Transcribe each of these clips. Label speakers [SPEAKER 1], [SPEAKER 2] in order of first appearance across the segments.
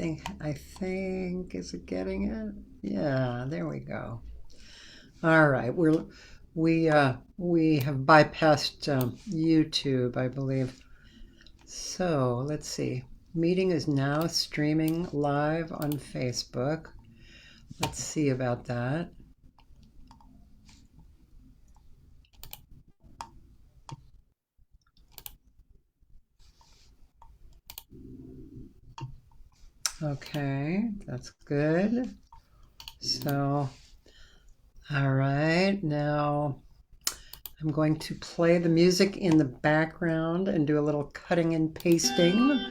[SPEAKER 1] I think, is it getting it? Yeah, there we go. All right, we have bypassed YouTube, I believe. So let's see. Meeting is now streaming live on Facebook. Let's see about that. Okay, that's good. So, all right, now I'm going to play the music in the background and do a little cutting and pasting.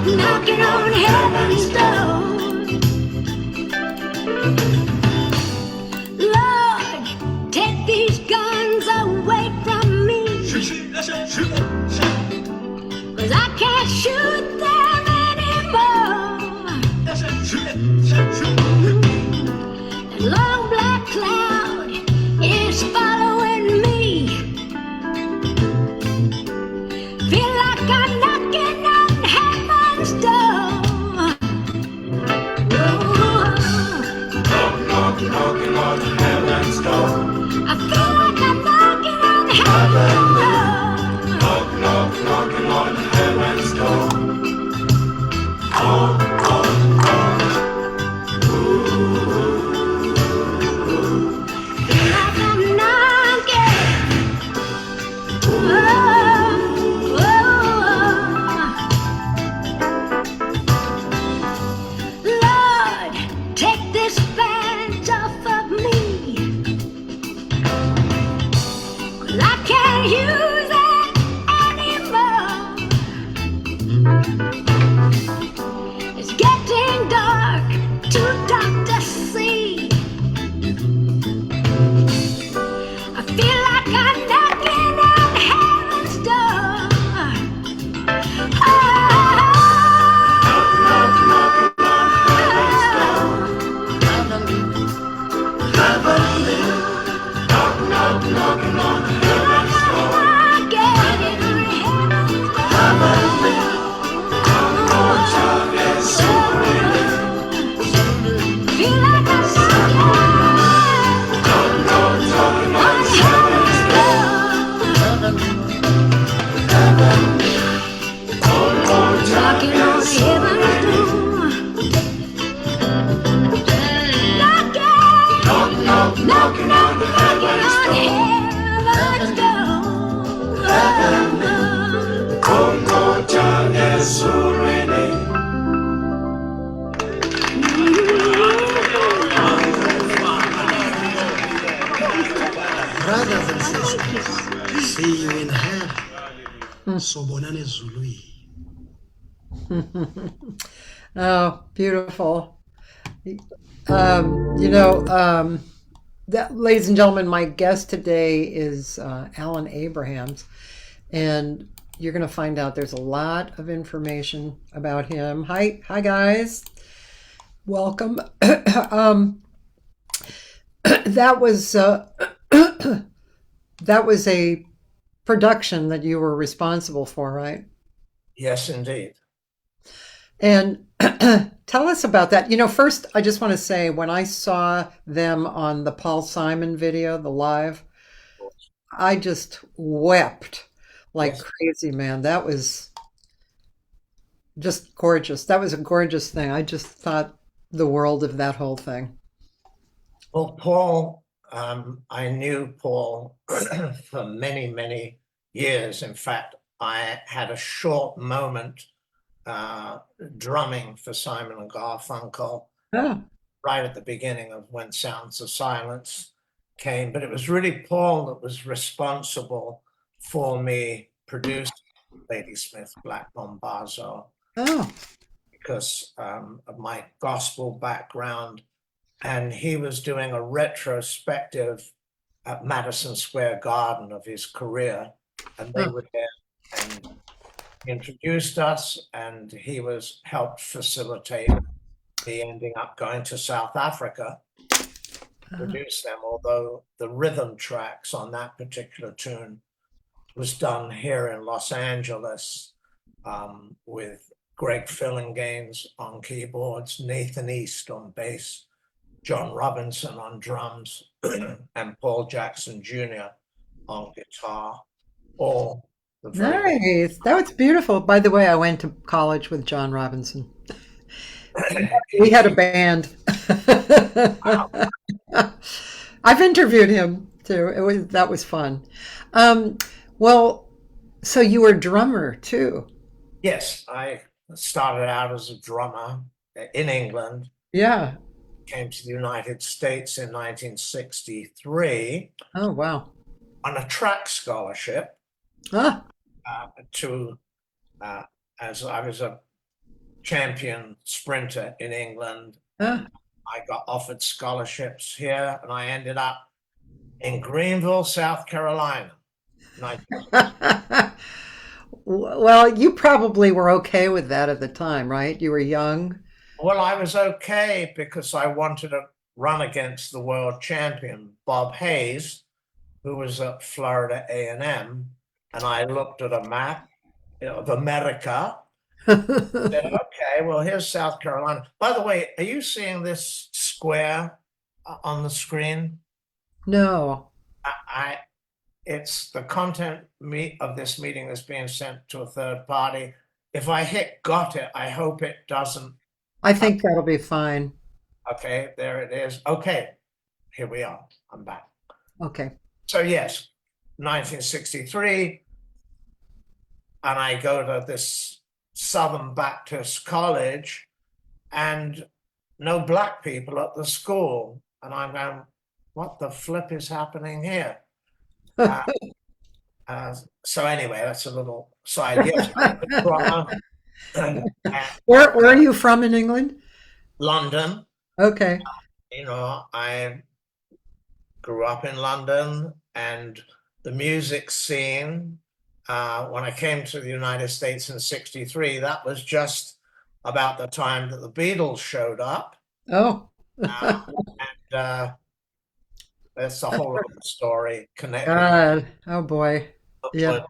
[SPEAKER 2] Knocking on heaven's door. Lord, take these guns away from me, 'cause I can't shoot them anymore. The long black cloud is following me. Feel like I'm knocking on heaven's door.
[SPEAKER 3] Knocking on heaven's door.
[SPEAKER 2] I feel like I'm knocking on heaven's door.
[SPEAKER 3] Knocking on heaven's door. Oh, oh, oh.
[SPEAKER 2] Feel like I'm knocking. Oh, oh. Lord, take this badge off of me, 'cause I can't use it anymore. It's getting dark, too dark to see. I feel like I'm knocking on heaven's door. Oh,
[SPEAKER 3] Knocking on heaven's door.
[SPEAKER 2] knocking on heaven's door.
[SPEAKER 3] Oh, child, yes, surrender.
[SPEAKER 2] Feel like I'm
[SPEAKER 3] Knocking on
[SPEAKER 2] on
[SPEAKER 3] heaven's door. Oh, child,
[SPEAKER 2] knocking on
[SPEAKER 3] yes,
[SPEAKER 2] heaven's door.
[SPEAKER 3] knocking on heaven's door. Congo, child, yes, surrender.
[SPEAKER 4] Brothers and sisters, see you in heaven. Sobonane Zului.
[SPEAKER 1] Oh, beautiful. Ladies and gentlemen, my guest today is Alan Abrahams, and you're going to find out there's a lot of information about him. Hi guys, welcome. That was that was a production that you were responsible for, right?
[SPEAKER 4] Yes, indeed.
[SPEAKER 1] And tell tell us about that. First, I just want to say when I saw them on the Paul Simon video, the live, I just wept like
[SPEAKER 4] Yes.
[SPEAKER 1] crazy, man. That was just gorgeous. That was a gorgeous thing. I just thought the world of that whole thing.
[SPEAKER 5] Well, Paul, I knew Paul for many, many years. In fact, I had a short moment drumming for Simon and Garfunkel
[SPEAKER 1] Oh,
[SPEAKER 5] right at the beginning of when Sounds of Silence came. But it was really Paul that was responsible for me producing Ladysmith Black Mambazo
[SPEAKER 1] oh,
[SPEAKER 5] because of my gospel background. And he was doing a retrospective at Madison Square Garden of his career. And they
[SPEAKER 1] oh.
[SPEAKER 5] were there and introduced us, and he was helped facilitate me ending up going to South Africa to produce them, although the rhythm tracks on that particular tune was done here in Los Angeles with Greg Fillinganes on keyboards, Nathan East on bass, John Robinson on drums, and Paul Jackson Jr. on guitar. All the very
[SPEAKER 1] Nice. That was beautiful. By the way, I went to college with John Robinson. We had a band. I've interviewed him too. That was fun. Um, well, so you were a drummer too.
[SPEAKER 5] Yes, I started out as a drummer in England,
[SPEAKER 1] Yeah.
[SPEAKER 5] came to the United States in 1963
[SPEAKER 1] Oh, wow.
[SPEAKER 5] on a track scholarship
[SPEAKER 1] Ah,
[SPEAKER 5] to, as I was a champion sprinter in England.
[SPEAKER 1] ah.
[SPEAKER 5] I got offered scholarships here, and I ended up in Greenville, South Carolina.
[SPEAKER 1] Well, you probably were okay with that at the time, right? You were young.
[SPEAKER 5] Well, I was okay because I wanted to run against the world champion, Bob Hayes, who was at Florida A&M, and I looked at a map of America. Said, okay, well, here's South Carolina. By the way, are you seeing this square on the screen?
[SPEAKER 1] No.
[SPEAKER 5] I it's the content of this meeting is being sent to a third party. If I hit got it, I hope it doesn't.
[SPEAKER 1] I think that'll be fine.
[SPEAKER 5] Okay, there it is. Okay, here we are. I'm back.
[SPEAKER 1] Okay.
[SPEAKER 5] So yes, 1963, and I go to this Southern Baptist college, and no black people at the school, and I'm going, what the flip is happening here? So anyway, that's a little side. Yes,
[SPEAKER 1] Where are you from in England?
[SPEAKER 5] London.
[SPEAKER 1] Okay.
[SPEAKER 5] I grew up in London, and the music scene, when I came to the United States in 63, that was just about the time that the Beatles showed up.
[SPEAKER 1] Oh.
[SPEAKER 5] And that's a whole other story connected.
[SPEAKER 1] God. Oh boy. Yeah.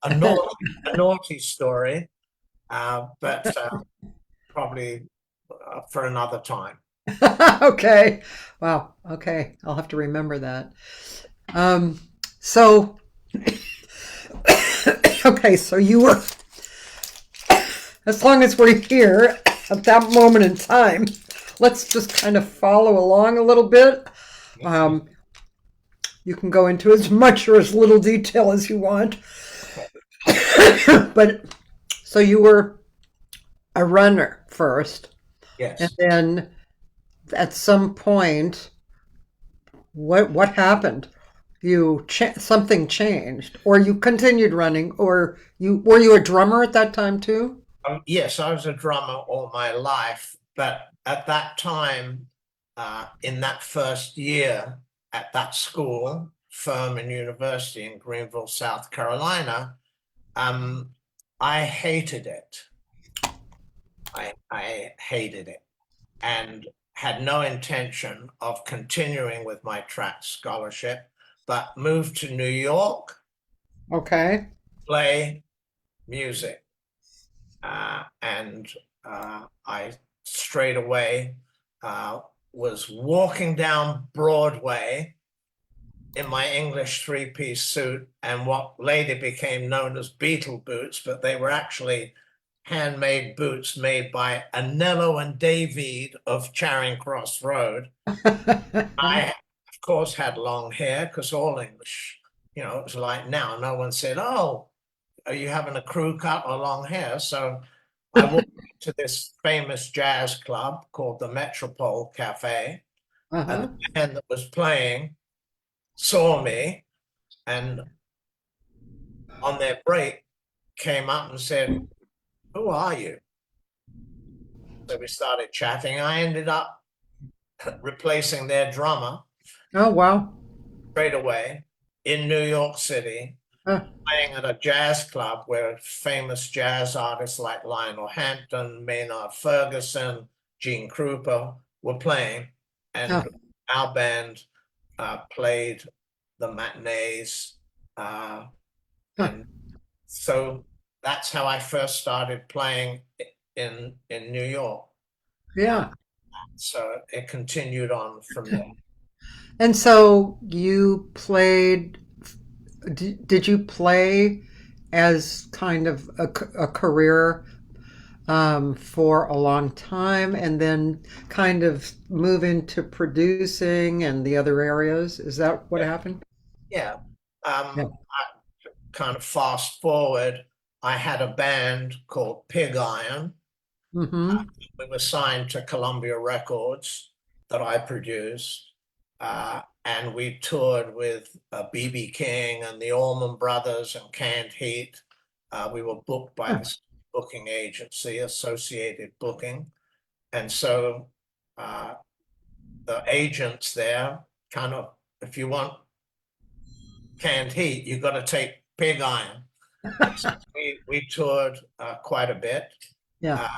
[SPEAKER 5] A naughty story, but probably for another time.
[SPEAKER 1] Okay. Wow. Okay. I'll have to remember that. So, okay. So you were, as long as we're here at that moment in time, let's just kind of follow along a little bit. You can go into as much or as little detail as you want. But so you were a runner first,
[SPEAKER 5] Yes.
[SPEAKER 1] and then at some point, what happened? Something changed, or you continued running, or were you a drummer at that time too?
[SPEAKER 5] Yes, I was a drummer all my life, but at that time, in that first year at that school, Furman University in Greenville, South Carolina, I hated it. I hated it, and had no intention of continuing with my track scholarship, but moved to New York,
[SPEAKER 1] Okay.
[SPEAKER 5] play music. And I straight away was walking down Broadway in my English three-piece suit and what later became known as Beatle boots, but they were actually handmade boots made by Anello and David of Charing Cross Road. I, of course, had long hair because all English, it was like now. No one said, "Oh, are you having a crew cut or long hair?" So I walked to this famous jazz club called the Metropole Cafe, and the band that was playing saw me and on their break came up and said, "Who are you?" So we started chatting. I ended up replacing their drummer
[SPEAKER 1] Oh, wow.
[SPEAKER 5] straight away in New York City, playing at a jazz club where famous jazz artists like Lionel Hampton, Maynard Ferguson, Gene Krupa were playing, and our band played the matinees, and so that's how I first started playing in New York.
[SPEAKER 1] Yeah.
[SPEAKER 5] So it continued on from there.
[SPEAKER 1] And so you played, did you play as kind of a career for a long time and then kind of move into producing and the other areas? Is that what happened?
[SPEAKER 5] Yeah.
[SPEAKER 1] Yeah.
[SPEAKER 5] I kind of fast forward, I had a band called Pig Iron.
[SPEAKER 1] Mm-hmm.
[SPEAKER 5] We were signed to Columbia Records that I produced. And we toured with B.B. King and the Allman Brothers and Canned Heat. We were booked by this booking agency, Associated Booking. And so the agents there kind of, if you want Canned Heat, you've got to take Pig Iron. So we toured quite a bit.
[SPEAKER 1] Yeah.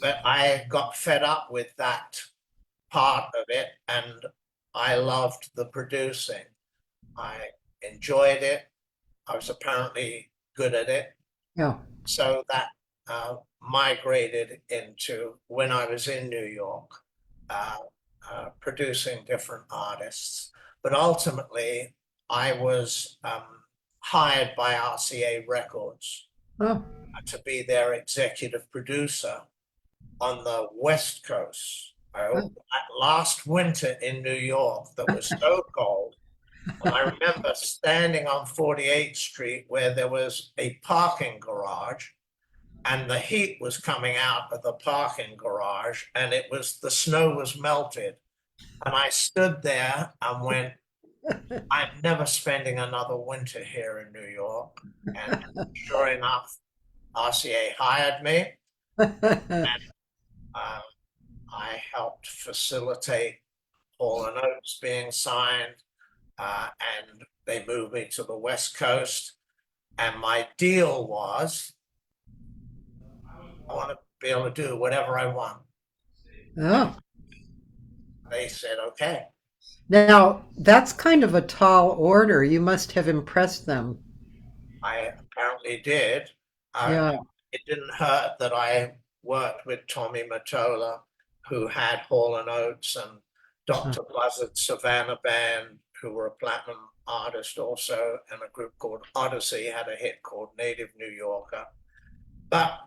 [SPEAKER 5] But I got fed up with that part of it, and I loved the producing. I enjoyed it. I was apparently good at it.
[SPEAKER 1] Yeah.
[SPEAKER 5] So that migrated into when I was in New York, producing different artists. But ultimately, I was hired by RCA Records
[SPEAKER 1] Oh.
[SPEAKER 5] to be their executive producer on the West Coast. Last winter in New York that was so cold. And I remember standing on 48th Street where there was a parking garage and the heat was coming out of the parking garage and the snow was melted. And I stood there and went, I'm never spending another winter here in New York. And sure enough, RCA hired me. I helped facilitate Hall & Oates being signed, and they moved me to the West Coast. And my deal was, I want to be able to do whatever I want.
[SPEAKER 1] Oh.
[SPEAKER 5] They said, okay.
[SPEAKER 1] Now, that's kind of a tall order. You must have impressed them.
[SPEAKER 5] I apparently did.
[SPEAKER 1] Yeah.
[SPEAKER 5] It didn't hurt that I worked with Tommy Mottola, who had Hall & Oates, and Dr. Buzzard's Savannah Band, who were a platinum artist also, and a group called Odyssey had a hit called Native New Yorker. But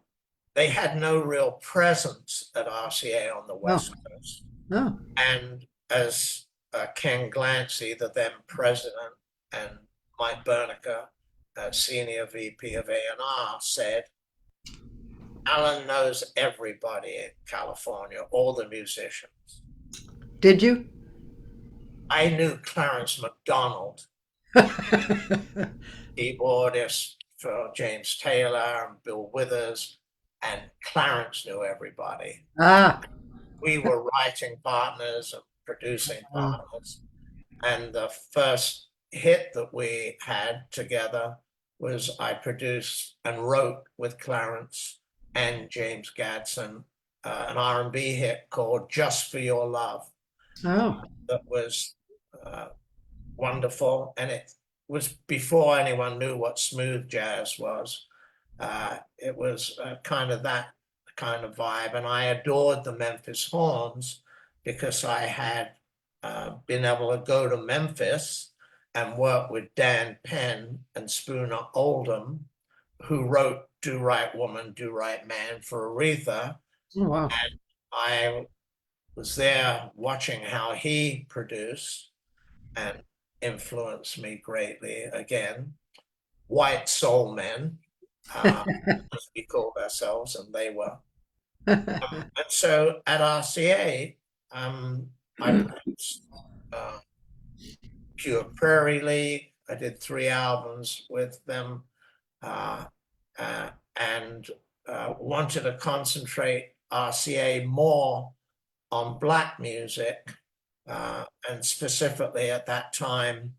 [SPEAKER 5] they had no real presence at RCA on the West Coast.
[SPEAKER 1] Oh.
[SPEAKER 5] And as Ken Glancy, the then president, and Mike Bernicker, senior VP of A&R, said, Alan knows everybody in California, all the musicians.
[SPEAKER 1] Did you?
[SPEAKER 5] I knew Clarence McDonald, keyboardist for James Taylor and Bill Withers, and Clarence knew everybody. We were writing partners and producing partners. And the first hit that we had together was I produced and wrote with Clarence and James Gadsden an R&B hit called Just for Your Love.
[SPEAKER 1] Oh.
[SPEAKER 5] That was wonderful. And it was before anyone knew what smooth jazz was. It was kind of that kind of vibe. And I adored the Memphis Horns because I had been able to go to Memphis and work with Dan Penn and Spooner Oldham, who wrote Do Right Woman, Do Right Man for Aretha.
[SPEAKER 1] Oh, wow.
[SPEAKER 5] I was there watching how he produced and influenced me greatly. Again, white soul men, as we called ourselves, and they were. And so at RCA, I produced Pure Prairie League. I did 3 albums with them, and wanted to concentrate RCA more on Black music, and specifically at that time,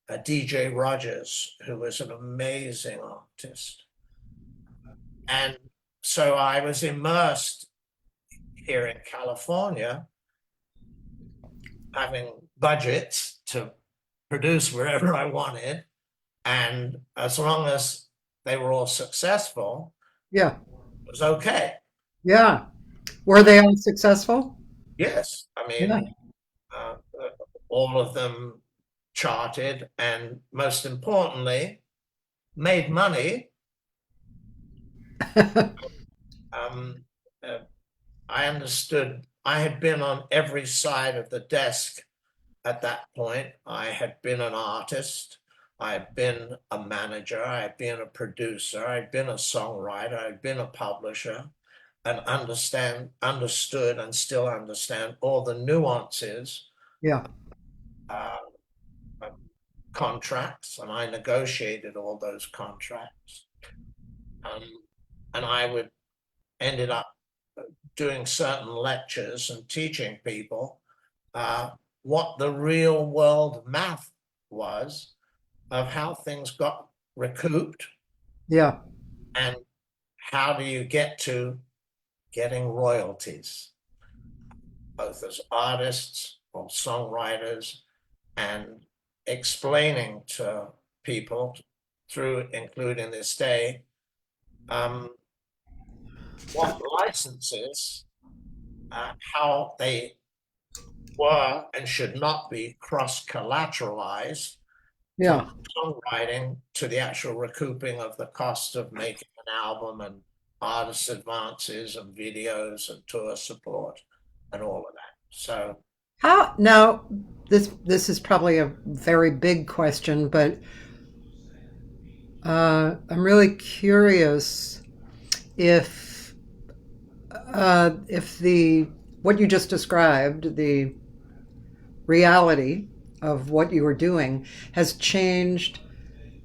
[SPEAKER 5] DJ Rogers, who was an amazing artist. And so I was immersed here in California, having budgets to produce wherever I wanted. And as long as they were all successful,
[SPEAKER 1] Yeah.
[SPEAKER 5] it was okay.
[SPEAKER 1] Yeah. Were they all successful?
[SPEAKER 5] Yes. I mean,
[SPEAKER 1] Yeah.
[SPEAKER 5] all of them charted and most importantly, made money. I understood, I had been on every side of the desk at that point. I had been an artist, I had been a manager, I had been a producer, I'd been a songwriter, I'd been a publisher, and understood and still understand all the nuances,
[SPEAKER 1] Yeah.
[SPEAKER 5] contracts, and I negotiated all those contracts. And I ended up doing certain lectures and teaching people what the real world math was of how things got recouped.
[SPEAKER 1] Yeah.
[SPEAKER 5] And how do you get to getting royalties, both as artists or songwriters, and explaining to people through, including this day, what licenses, how they were and should not be cross-collateralized,
[SPEAKER 1] Yeah.
[SPEAKER 5] from songwriting to the actual recouping of the cost of making an album and artist advances and videos and tour support and all of that. So
[SPEAKER 1] How now this is probably a very big question, but I'm really curious if the what you just described, the reality of what you were doing has changed,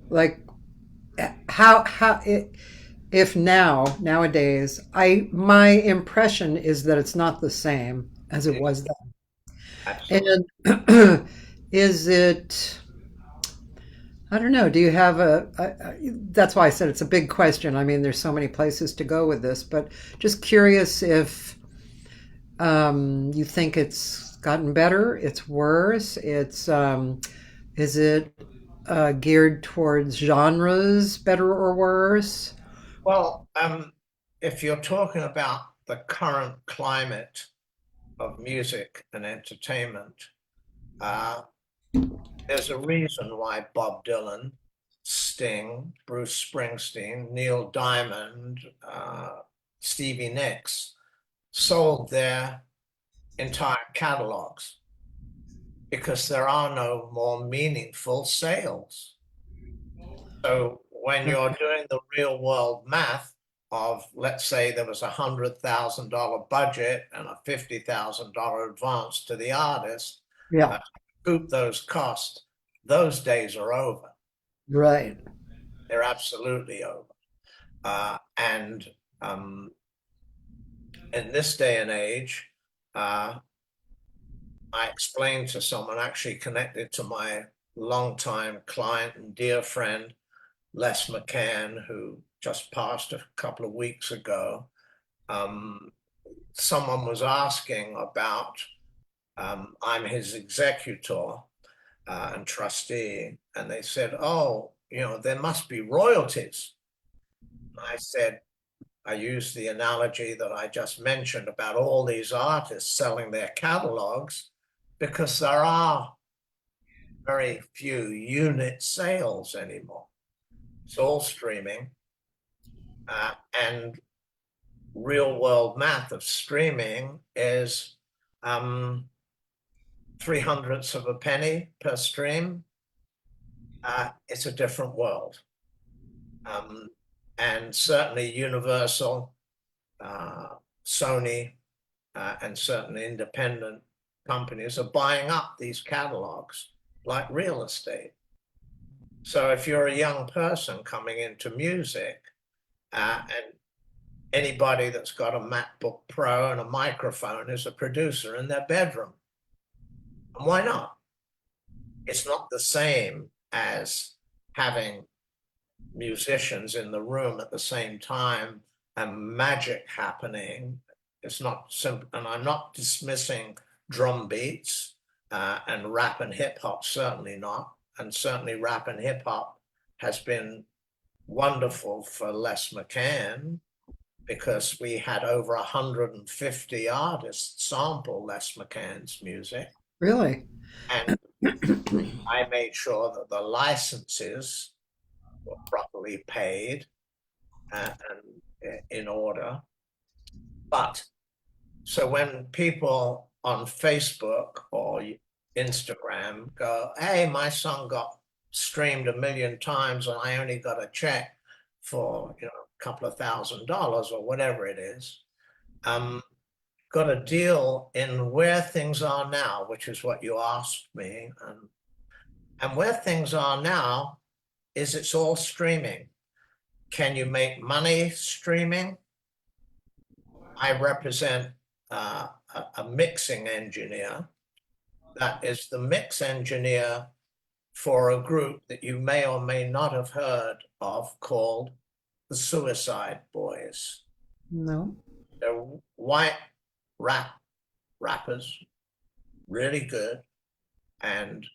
[SPEAKER 1] like how it, if nowadays, my impression is that it's not the same as it was then.
[SPEAKER 5] absolutely.
[SPEAKER 1] And is it, I don't know, do you have that's why I said it's a big question. I mean, there's so many places to go with this, but just curious if you think it's gotten better, it's worse, is it geared towards genres, better or worse?
[SPEAKER 5] Well, if you're talking about the current climate of music and entertainment, there's a reason why Bob Dylan, Sting, Bruce Springsteen, Neil Diamond, Stevie Nicks sold their entire catalogs, because there are no more meaningful sales. So when you're doing the real world math of, let's say there was $100,000 budget and a $50,000 advance to the artist,
[SPEAKER 1] Yeah,
[SPEAKER 5] recoup those costs, those days are over.
[SPEAKER 1] right.
[SPEAKER 5] They're absolutely over. And in this day and age, I explained to someone actually connected to my longtime client and dear friend, Les McCann, who just passed a couple of weeks ago. Someone was asking about, I'm his executor and trustee, and they said, oh, there must be royalties. I said, I use the analogy that I just mentioned about all these artists selling their catalogs, because there are very few unit sales anymore. It's all streaming, and real world math of streaming is 3/100ths of a penny per stream. It's a different world. And certainly Universal, Sony, and certain independent companies are buying up these catalogs like real estate. So if you're a young person coming into music, and anybody that's got a MacBook Pro and a microphone is a producer in their bedroom. And why not? It's not the same as having musicians in the room at the same time and magic happening. It's not simple, and I'm not dismissing drum beats and rap and hip hop, certainly not. And certainly rap and hip hop has been wonderful for Les McCann, because we had over 150 artists sample Les McCann's music.
[SPEAKER 1] Really?
[SPEAKER 5] And I made sure that the licenses were properly paid and in order. But so when people on Facebook or Instagram go, hey, my song got streamed 1 million times and I only got a check for, a couple of $1,000 or whatever it is, got a deal in where things are now, which is what you asked me. And where things are now is it's all streaming. Can you make money streaming? I represent a mixing engineer that is the mix engineer for a group that you may or may not have heard of called the Suicide Boys.
[SPEAKER 1] No.
[SPEAKER 5] They're white rappers, really good. And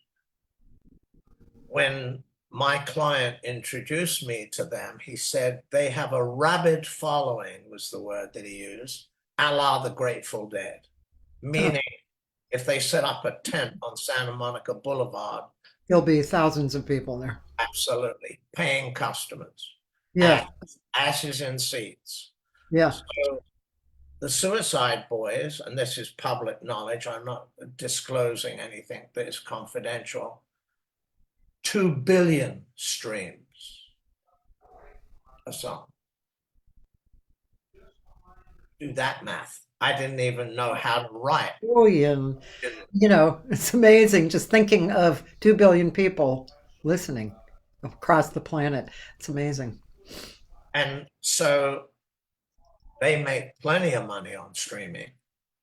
[SPEAKER 5] when my client introduced me to them, he said they have a rabid following, was the word that he used, a la the Grateful Dead. Meaning, if they set up a tent on Santa Monica Boulevard,
[SPEAKER 1] There'll be thousands of people there.
[SPEAKER 5] absolutely, paying customers.
[SPEAKER 1] Yeah.
[SPEAKER 5] Asses in seats.
[SPEAKER 1] Yeah.
[SPEAKER 5] So the Suicide Boys, and this is public knowledge, I'm not disclosing anything that is confidential, 2 billion streams a song. Do that math. I didn't even know how to write.
[SPEAKER 1] Billion. It's amazing just thinking of 2 billion people listening across the planet. It's amazing.
[SPEAKER 5] And so they make plenty of money on streaming.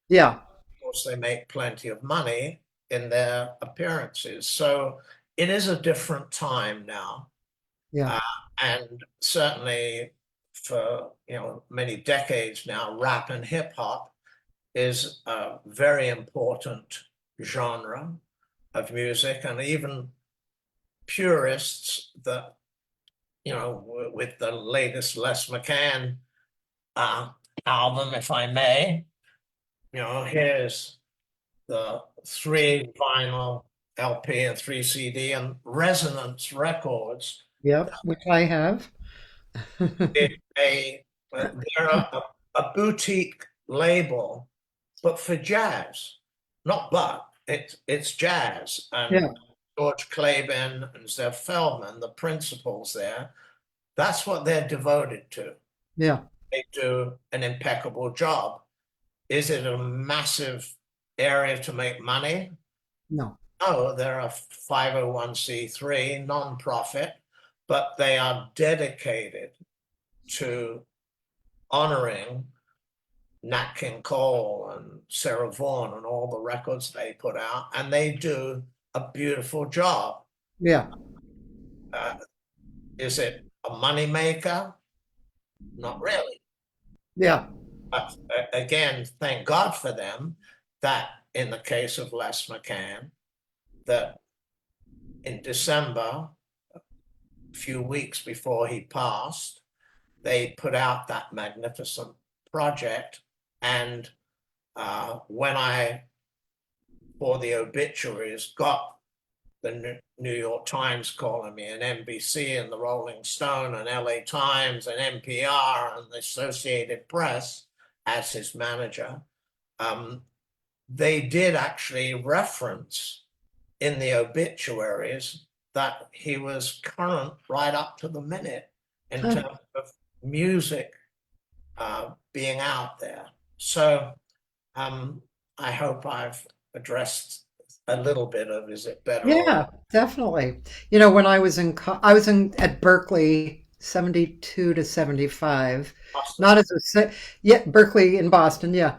[SPEAKER 1] Yeah.
[SPEAKER 5] Of course, they make plenty of money in their appearances. So it is a different time now.
[SPEAKER 1] Yeah.
[SPEAKER 5] And certainly for many decades now, rap and hip hop is a very important genre of music, and even purists that with the latest Les McCann album, if I may, here's the 3 vinyl LP and 3 CD, and Resonance Records.
[SPEAKER 1] Yep. Which I have.
[SPEAKER 5] They're a boutique label, but for jazz, it's jazz. And
[SPEAKER 1] Yeah.
[SPEAKER 5] George Claben and Zev Feldman, the principals there, that's what they're devoted to.
[SPEAKER 1] Yeah.
[SPEAKER 5] They do an impeccable job. Is it a massive area to make money?
[SPEAKER 1] No.
[SPEAKER 5] No, they're a 501c3 nonprofit, but they are dedicated to honoring Nat King Cole and Sarah Vaughan and all the records they put out, and they do a beautiful job.
[SPEAKER 1] Yeah.
[SPEAKER 5] Is it a moneymaker? Not really.
[SPEAKER 1] Yeah.
[SPEAKER 5] But again, thank God for them that in the case of Les McCann, that in December, a few weeks before he passed, they put out that magnificent project. And when I, for the obituaries, got the New York Times calling me, and NBC, and the Rolling Stone, and LA Times, and NPR, and the Associated Press as his manager, they did actually reference in the obituaries that he was current right up to the minute in terms of music being out there. So I hope I've addressed a little bit of, is it better?
[SPEAKER 1] Yeah, definitely. You know, when I was I was in at Berkeley 72 to 75. Not as yeah, Berkeley in Boston, yeah.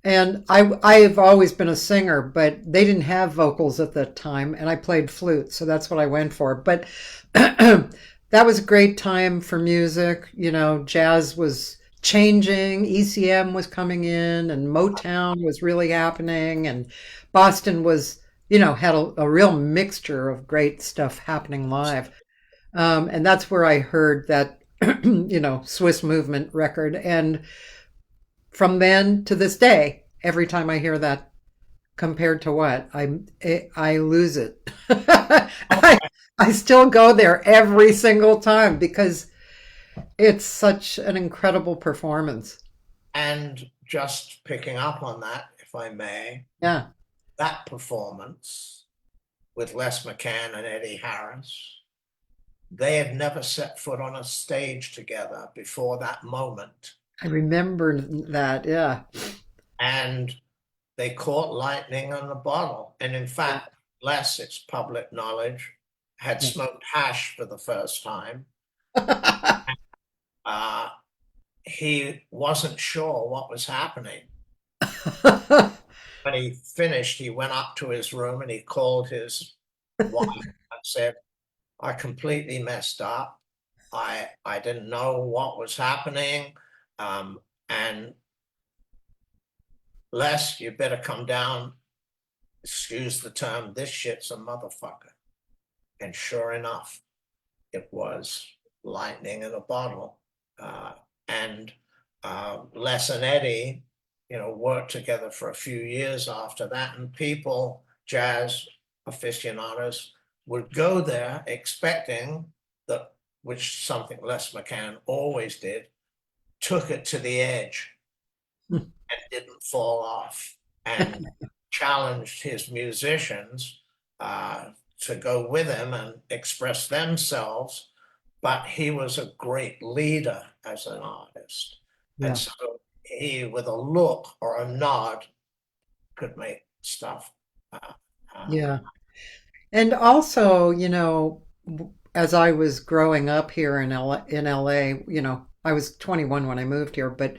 [SPEAKER 1] And I've always been a singer, but they didn't have vocals at the time, and I played flute, so that's what I went for. But that was a great time for music. You know, jazz was changing, ECM was coming in, and Motown was really happening, and Boston was, you know, had a real mixture of great stuff happening live. And that's where I heard that, you know, Swiss Movement record. And from then to this day, every time I hear that, compared to what I lose it. I still go there every single time because it's such an incredible performance.
[SPEAKER 5] And just picking up on that, if I may,
[SPEAKER 1] Yeah.
[SPEAKER 5] that performance with Les McCann and Eddie Harris, they had never set foot on a stage together before that moment.
[SPEAKER 1] I remember that. Yeah.
[SPEAKER 5] And they caught lightning in a bottle. And in fact, Les, it's public knowledge, had smoked hash for the first time. He wasn't sure what was happening. When he finished, he went up to his room and he called his wife and said, I completely messed up. I didn't know what was happening. And Les, you better come down. Excuse the term, this shit's a motherfucker. And sure enough, it was lightning in a bottle. And Les and Eddie, you know, worked together for a few years after that, and people, jazz aficionados, would go there expecting that, which something Les McCann always did, took it to the edge and didn't fall off, and challenged his musicians to go with him and express themselves. But he was a great leader as an artist.
[SPEAKER 1] Yeah.
[SPEAKER 5] And so he, with a look or a nod, could make stuff.
[SPEAKER 1] Yeah. And also, you know, as I was growing up here in LA, you know, I was 21 when I moved here, but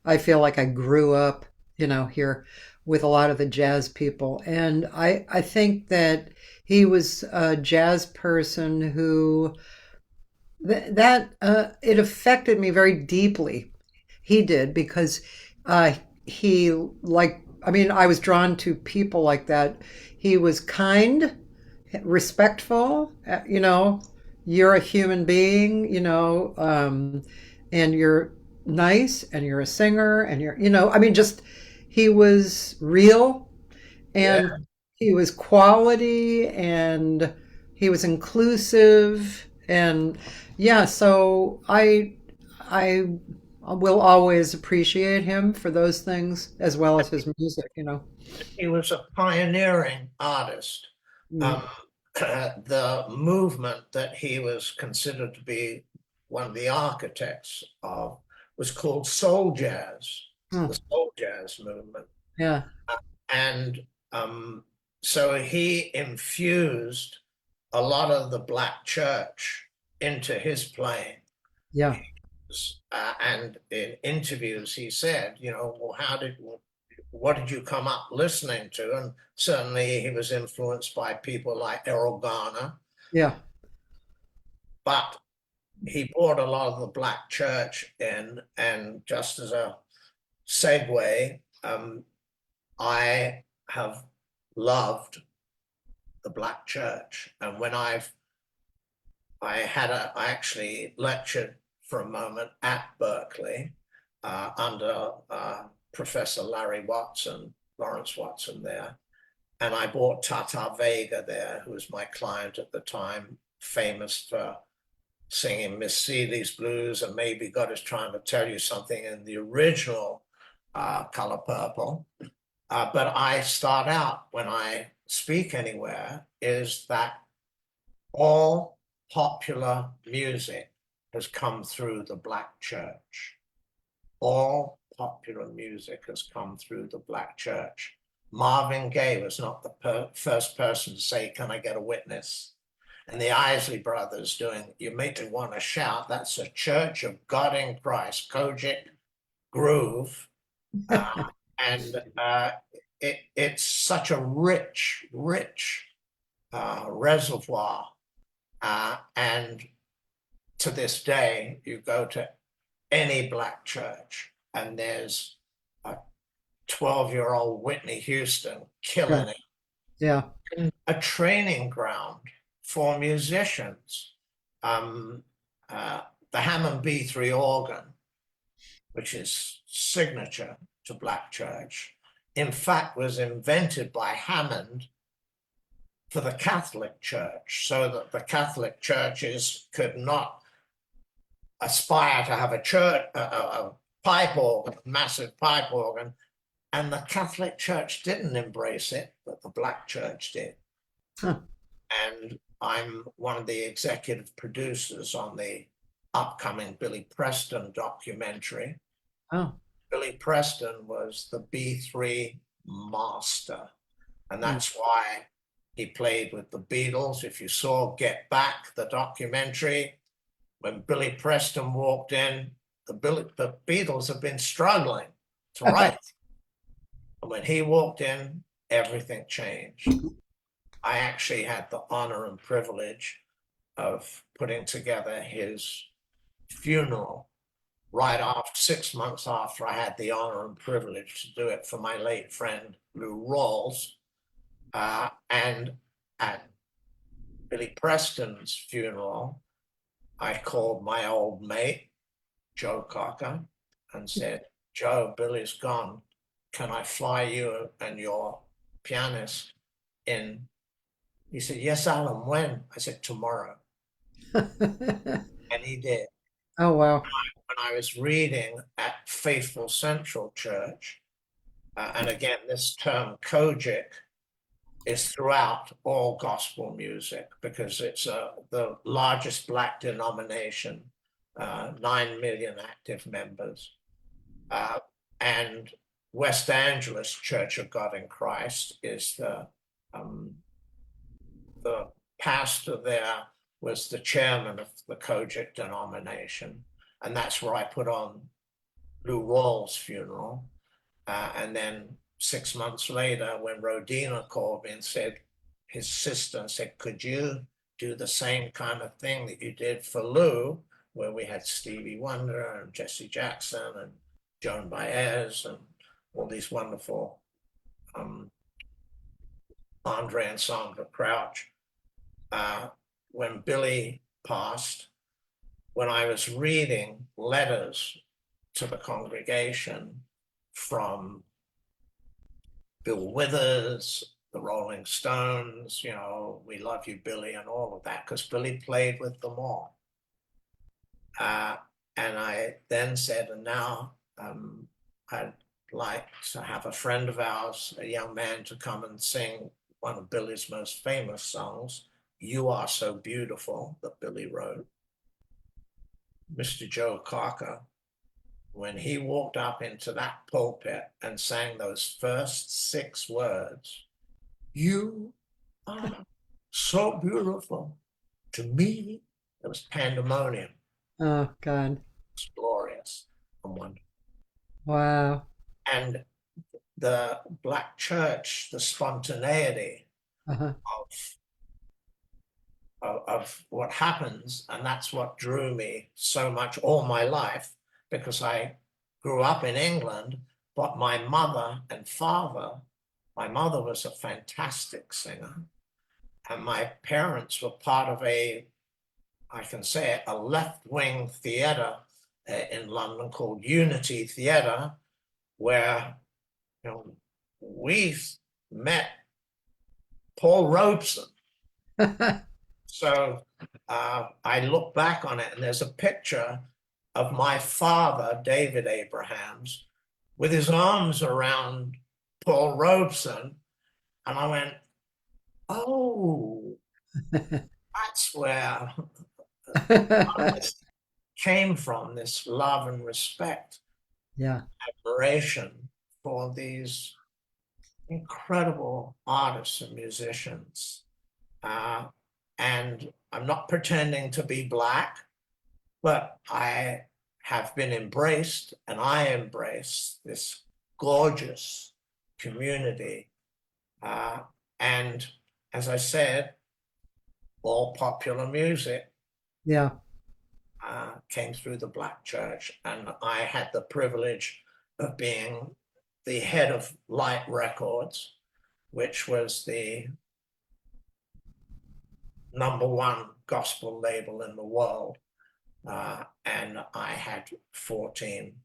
[SPEAKER 1] I feel like I grew up, you know, here with a lot of the jazz people. And I think that he was a jazz person who it affected me very deeply. He did because he like I mean I was drawn to people like that. He was kind, respectful. You know, you're a human being. You know, and you're nice, and you're a singer, and you're, you know, I mean, just he was real, and he was quality, and he was inclusive, and yeah, so I will always appreciate him for those things as well as his music, you know.
[SPEAKER 5] He was a pioneering artist. The movement that he was considered to be one of the architects of was called soul jazz, the soul jazz movement.
[SPEAKER 1] Yeah.
[SPEAKER 5] And so he infused a lot of the black church into his playing.
[SPEAKER 1] Yeah.
[SPEAKER 5] And in interviews, he said, you know, well, what did you come up listening to? And certainly he was influenced by people like Errol Garner.
[SPEAKER 1] Yeah.
[SPEAKER 5] But he brought a lot of the black church in, and just as a segue, I have loved the black church. And when I actually lectured for a moment at Berkeley under Professor Larry Watson, Lawrence Watson there. And I bought Tata Vega there, who was my client at the time, famous for singing Miss Seeley's Blues and Maybe God Is Trying to Tell You Something in the original Color Purple. But I start out when I speak anywhere is that all popular music has come through the Black church. All popular music has come through the Black church. Marvin Gaye was not the first person to say, "Can I get a witness?" And the Isley Brothers doing "You Make Me Want to Shout," that's a Church of God in Christ, Kojic groove. And it's such a rich reservoir. And to this day, you go to any Black church and there's a 12-year-old Whitney Houston killing it.
[SPEAKER 1] Yeah.
[SPEAKER 5] A training ground for musicians. The Hammond B3 organ, which is signature to Black church, in fact, was invented by Hammond for the Catholic Church, so that the Catholic churches could not aspire to have a pipe organ, massive pipe organ, and the Catholic Church didn't embrace it, but the Black church did.
[SPEAKER 1] Huh.
[SPEAKER 5] And I'm one of the executive producers on the upcoming Billy Preston documentary.
[SPEAKER 1] Oh.
[SPEAKER 5] Billy Preston was the B3 master, and that's why he played with the Beatles. If you saw Get Back, the documentary, when Billy Preston walked in, the Beatles have been struggling to write. And when he walked in, everything changed. I actually had the honor and privilege of putting together his funeral right after 6 months after I had the honor and privilege to do it for my late friend Lou Rawls. And at Billy Preston's funeral, I called my old mate, Joe Cocker, and said, "Joe, Billy's gone. Can I fly you and your pianist in?" He said, "Yes, Alan, when?" I said, "Tomorrow." And he did.
[SPEAKER 1] Oh, wow.
[SPEAKER 5] When I was reading at Faithful Central Church, and again, this term Kojic is throughout all gospel music because it's the largest Black denomination, 9 million active members. And West Angeles Church of God in Christ is the pastor there was the chairman of the Kojic denomination. And that's where I put on Lou Rawls' funeral. And then 6 months later, when Rodina called me and said, his sister said, "Could you do the same kind of thing that you did for Lou, where we had Stevie Wonder and Jesse Jackson and Joan Baez and all these wonderful Andre and Sandra Crouch." When Billy passed, when I was reading letters to the congregation from Bill Withers, the Rolling Stones, you know, "We love you, Billy," and all of that, because Billy played with them all. And I then said, and now I'd like to have a friend of ours, a young man, to come and sing one of Billy's most famous songs, "You Are So Beautiful," that Billy wrote. Mr. Joe Cocker, when he walked up into that pulpit and sang those first 6 words, "You are so beautiful to me," it was pandemonium.
[SPEAKER 1] Oh, God.
[SPEAKER 5] It's glorious and wonderful.
[SPEAKER 1] Wow.
[SPEAKER 5] And the Black church, the spontaneity
[SPEAKER 1] Uh-huh.
[SPEAKER 5] of what happens, and that's what drew me so much all my life, because I grew up in England, but my mother and father, my mother was a fantastic singer, and my parents were part of a I can say it, a left-wing theatre in London called Unity Theatre, where we met Paul Robeson. So I look back on it, and there's a picture of my father, David Abrahams, with his arms around Paul Robeson, and I went, oh, that's where this came from, this love and respect,
[SPEAKER 1] Yeah.
[SPEAKER 5] admiration for these incredible artists and musicians. And I'm not pretending to be Black, but I have been embraced, and I embrace this gorgeous community. And as I said, all popular music
[SPEAKER 1] Yeah.
[SPEAKER 5] came through the Black church, and I had the privilege of being the head of Light Records, which was the #1 gospel label in the world. And I had 14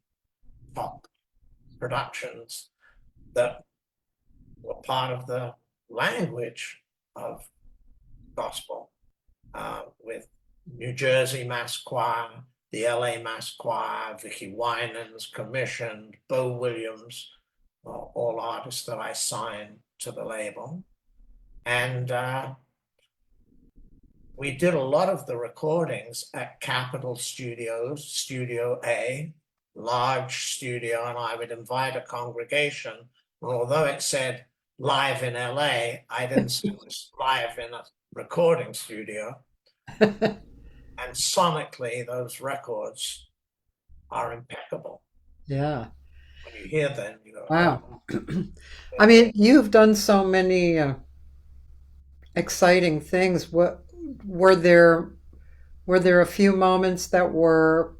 [SPEAKER 5] top productions that were part of the language of gospel, with New Jersey Mass Choir, the LA Mass Choir, Vicky Winans commissioned, Bo Williams, all artists that I signed to the label. And we did a lot of the recordings at Capitol Studios, Studio A, large studio, and I would invite a congregation. And although it said live in LA, I didn't say it was live in a recording studio. And sonically, those records are impeccable.
[SPEAKER 1] Yeah.
[SPEAKER 5] When you hear them, you go,
[SPEAKER 1] Wow. I mean, you've done so many exciting things. What were there a few moments that were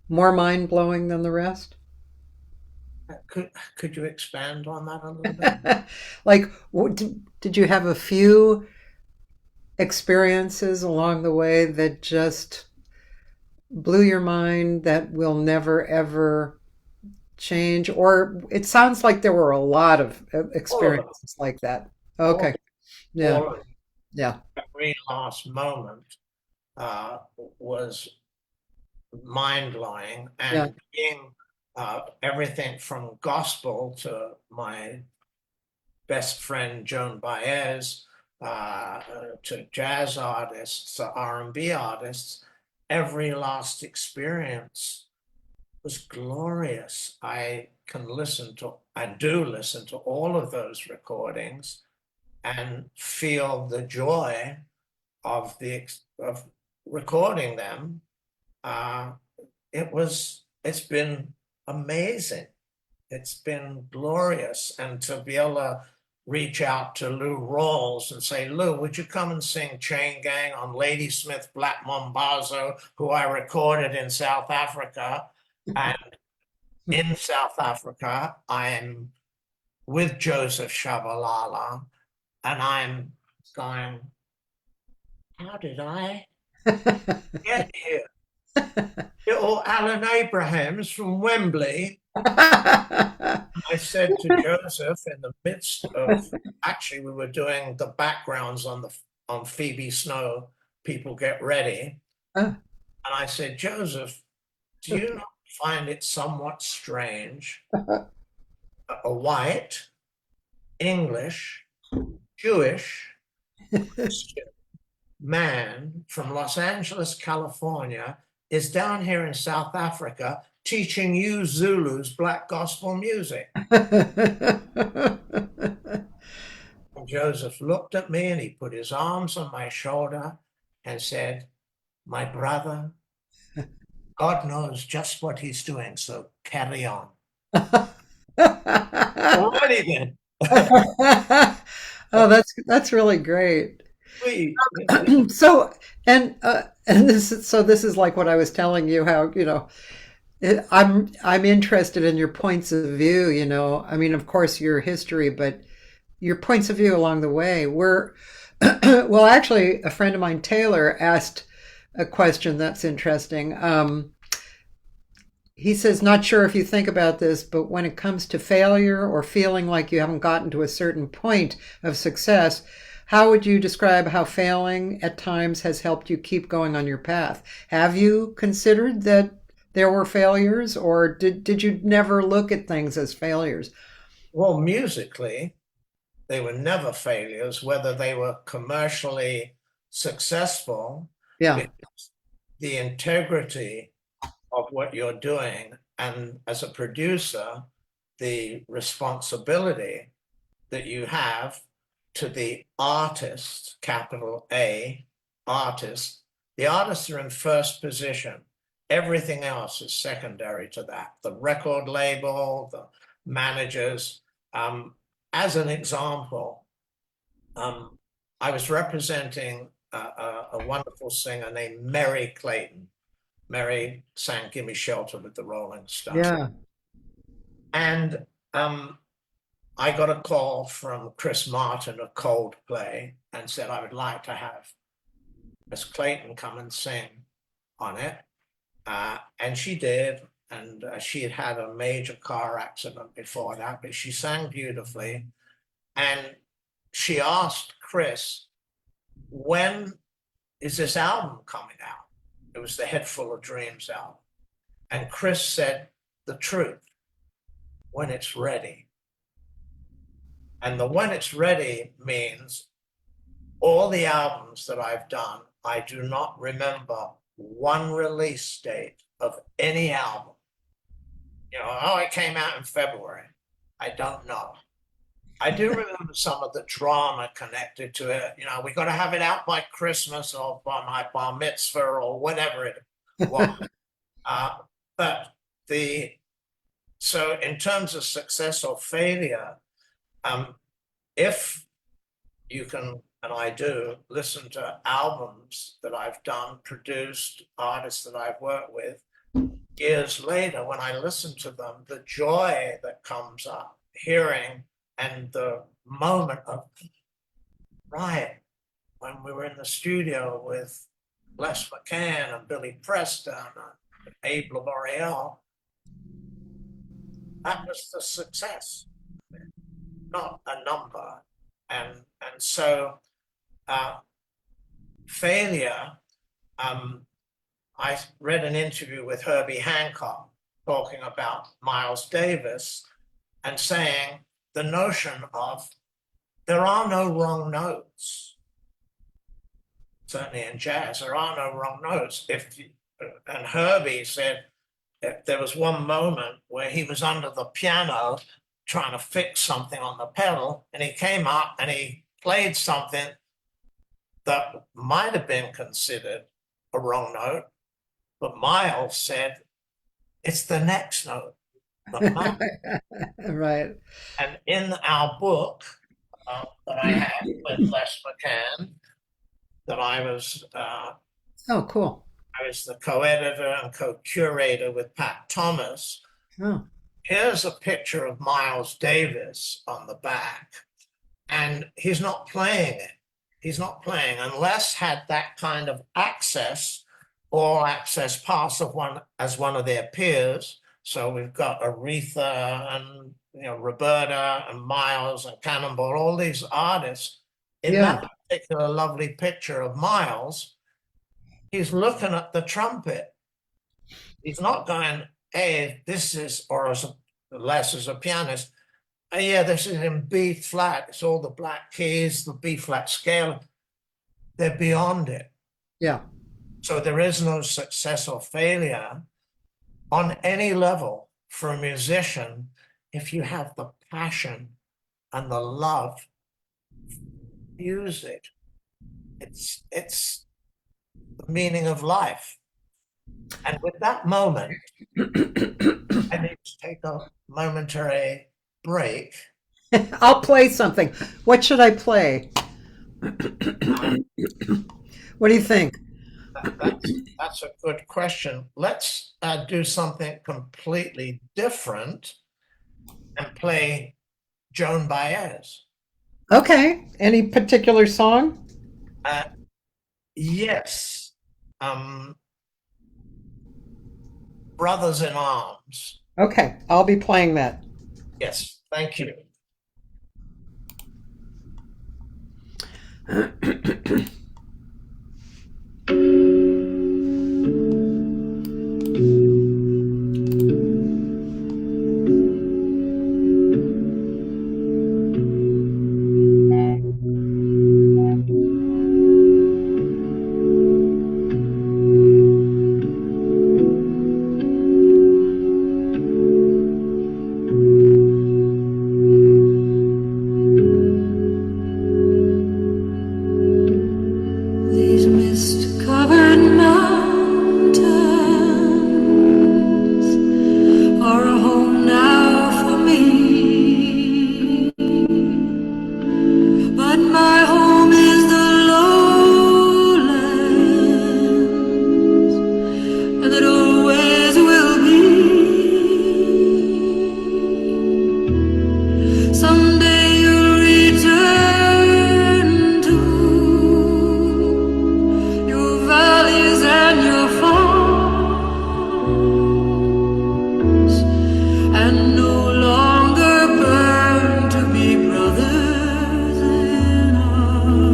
[SPEAKER 1] more mind-blowing than the rest?
[SPEAKER 5] Could you expand on that a little bit?
[SPEAKER 1] Like, did you have a few experiences along the way that just blew your mind that will never ever change? Or it sounds like there were a lot of experiences like that. Okay. Yeah.
[SPEAKER 5] All of
[SPEAKER 1] Yeah.
[SPEAKER 5] every last moment was mind-blowing,
[SPEAKER 1] Yeah.
[SPEAKER 5] and being everything from gospel to my best friend Joan Baez, to jazz artists, to R&B artists, every last experience was glorious. I do listen to all of those recordings and feel the joy of recording them. It's been amazing. It's been glorious. And to be able to reach out to Lou Rawls and say, Lou, would you come and sing Chain Gang on Ladysmith Black Mambazo, who I recorded in South Africa? And in South Africa, I'm with Joseph Shabalala, and I'm going, how did I get here? Little Alan Abrahams from Wembley. I said to Joseph in the midst of, actually we were doing the backgrounds on Phoebe Snow, People Get Ready. And I said, Joseph, do you not find it somewhat strange, a white, English, Jewish, Christian man from Los Angeles, California, is down here in South Africa teaching you Zulus Black gospel music? And Joseph looked at me and he put his arms on my shoulder and said, my brother, God knows just what he's doing, so carry on. Alrighty then.
[SPEAKER 1] Oh, that's really great.
[SPEAKER 5] Sweet.
[SPEAKER 1] So this is like what I was telling you, how I'm interested in your points of view. I mean, of course, your history, but your points of view along the way. Well, actually, a friend of mine, Taylor, asked a question that's interesting. He says, not sure if you think about this, but when it comes to failure or feeling like you haven't gotten to a certain point of success, how would you describe how failing at times has helped you keep going on your path? Have you considered that there were failures, or did you never look at things as failures?
[SPEAKER 5] Well, musically, they were never failures, whether they were commercially successful,
[SPEAKER 1] Yeah.
[SPEAKER 5] because the integrity of what you're doing, and as a producer, the responsibility that you have to the artist, capital A, artist. The artists are in first position. Everything else is secondary to that. The record label, the managers. As an example, I was representing a wonderful singer named Mary Clayton. Mary sang "Gimme Shelter" with the Rolling Stones.
[SPEAKER 1] Yeah.
[SPEAKER 5] And I got a call from Chris Martin of Coldplay and said, I would like to have Miss Clayton come and sing on it. And she did. And she had had a major car accident before that, but she sang beautifully. And she asked Chris, when is this album coming out? It was the Head Full of Dreams album. And Chris said the truth, when it's ready. And the when it's ready means all the albums that I've done, I do not remember one release date of any album. It came out in February. I don't know. I do remember some of the drama connected to it. We got to have it out by Christmas or by my bar mitzvah or whatever it was. So in terms of success or failure, if you can, and I do, listen to albums that I've done, produced, artists that I've worked with, years later, when I listen to them, the joy that comes up, hearing, and the moment of, right, when we were in the studio with Les McCann and Billy Preston and Abe Laboriel, that was the success, not a number. And so failure, I read an interview with Herbie Hancock talking about Miles Davis and saying the notion of there are no wrong notes. Certainly in jazz, there are no wrong notes. And Herbie said if there was one moment where he was under the piano trying to fix something on the pedal, and he came up and he played something that might have been considered a wrong note, but Miles said, it's the next note.
[SPEAKER 1] Right.
[SPEAKER 5] And in our book that I had with Les McCann, that I was
[SPEAKER 1] Oh, cool.
[SPEAKER 5] I was the co-editor and co-curator with Pat Thomas.
[SPEAKER 1] Oh.
[SPEAKER 5] Here's a picture of Miles Davis on the back, and he's not playing it. He's not playing. And Les had that kind of access, all access pass of one as one of their peers. So we've got Aretha and Roberta and Miles and Cannonball, all these artists. In that particular lovely picture of Miles, he's looking at the trumpet. He's not going, hey, this is, or as Les as a pianist, yeah, this is in B flat. It's all the black keys, the B flat scale. They're beyond it.
[SPEAKER 1] Yeah.
[SPEAKER 5] So there is no success or failure on any level for a musician if you have the passion and the love. Use it. It's the meaning of life. And with that moment, I need to take a momentary break.
[SPEAKER 1] I'll play something. What should I play? What do you think?
[SPEAKER 5] That's a good question. Let's do something completely different and play Joan Baez.
[SPEAKER 1] Okay. Any particular song?
[SPEAKER 5] Yes. Brothers in Arms.
[SPEAKER 1] Okay, I'll be playing that.
[SPEAKER 5] Yes, thank you.
[SPEAKER 2] These mist-covered mountains are a home now for me, but my home is the lowlands, and it always will be. Someday you'll return to your valleys and your farms, and no longer burn to be brothers in arms.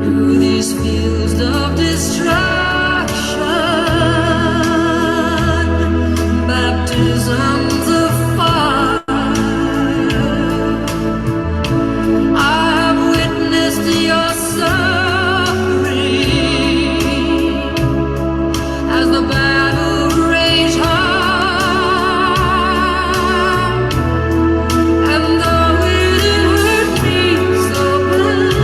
[SPEAKER 2] Through these fields of destruction, baptisms of fire, I have witnessed your suffering as the battle raged hard, and though it hurt me so bad,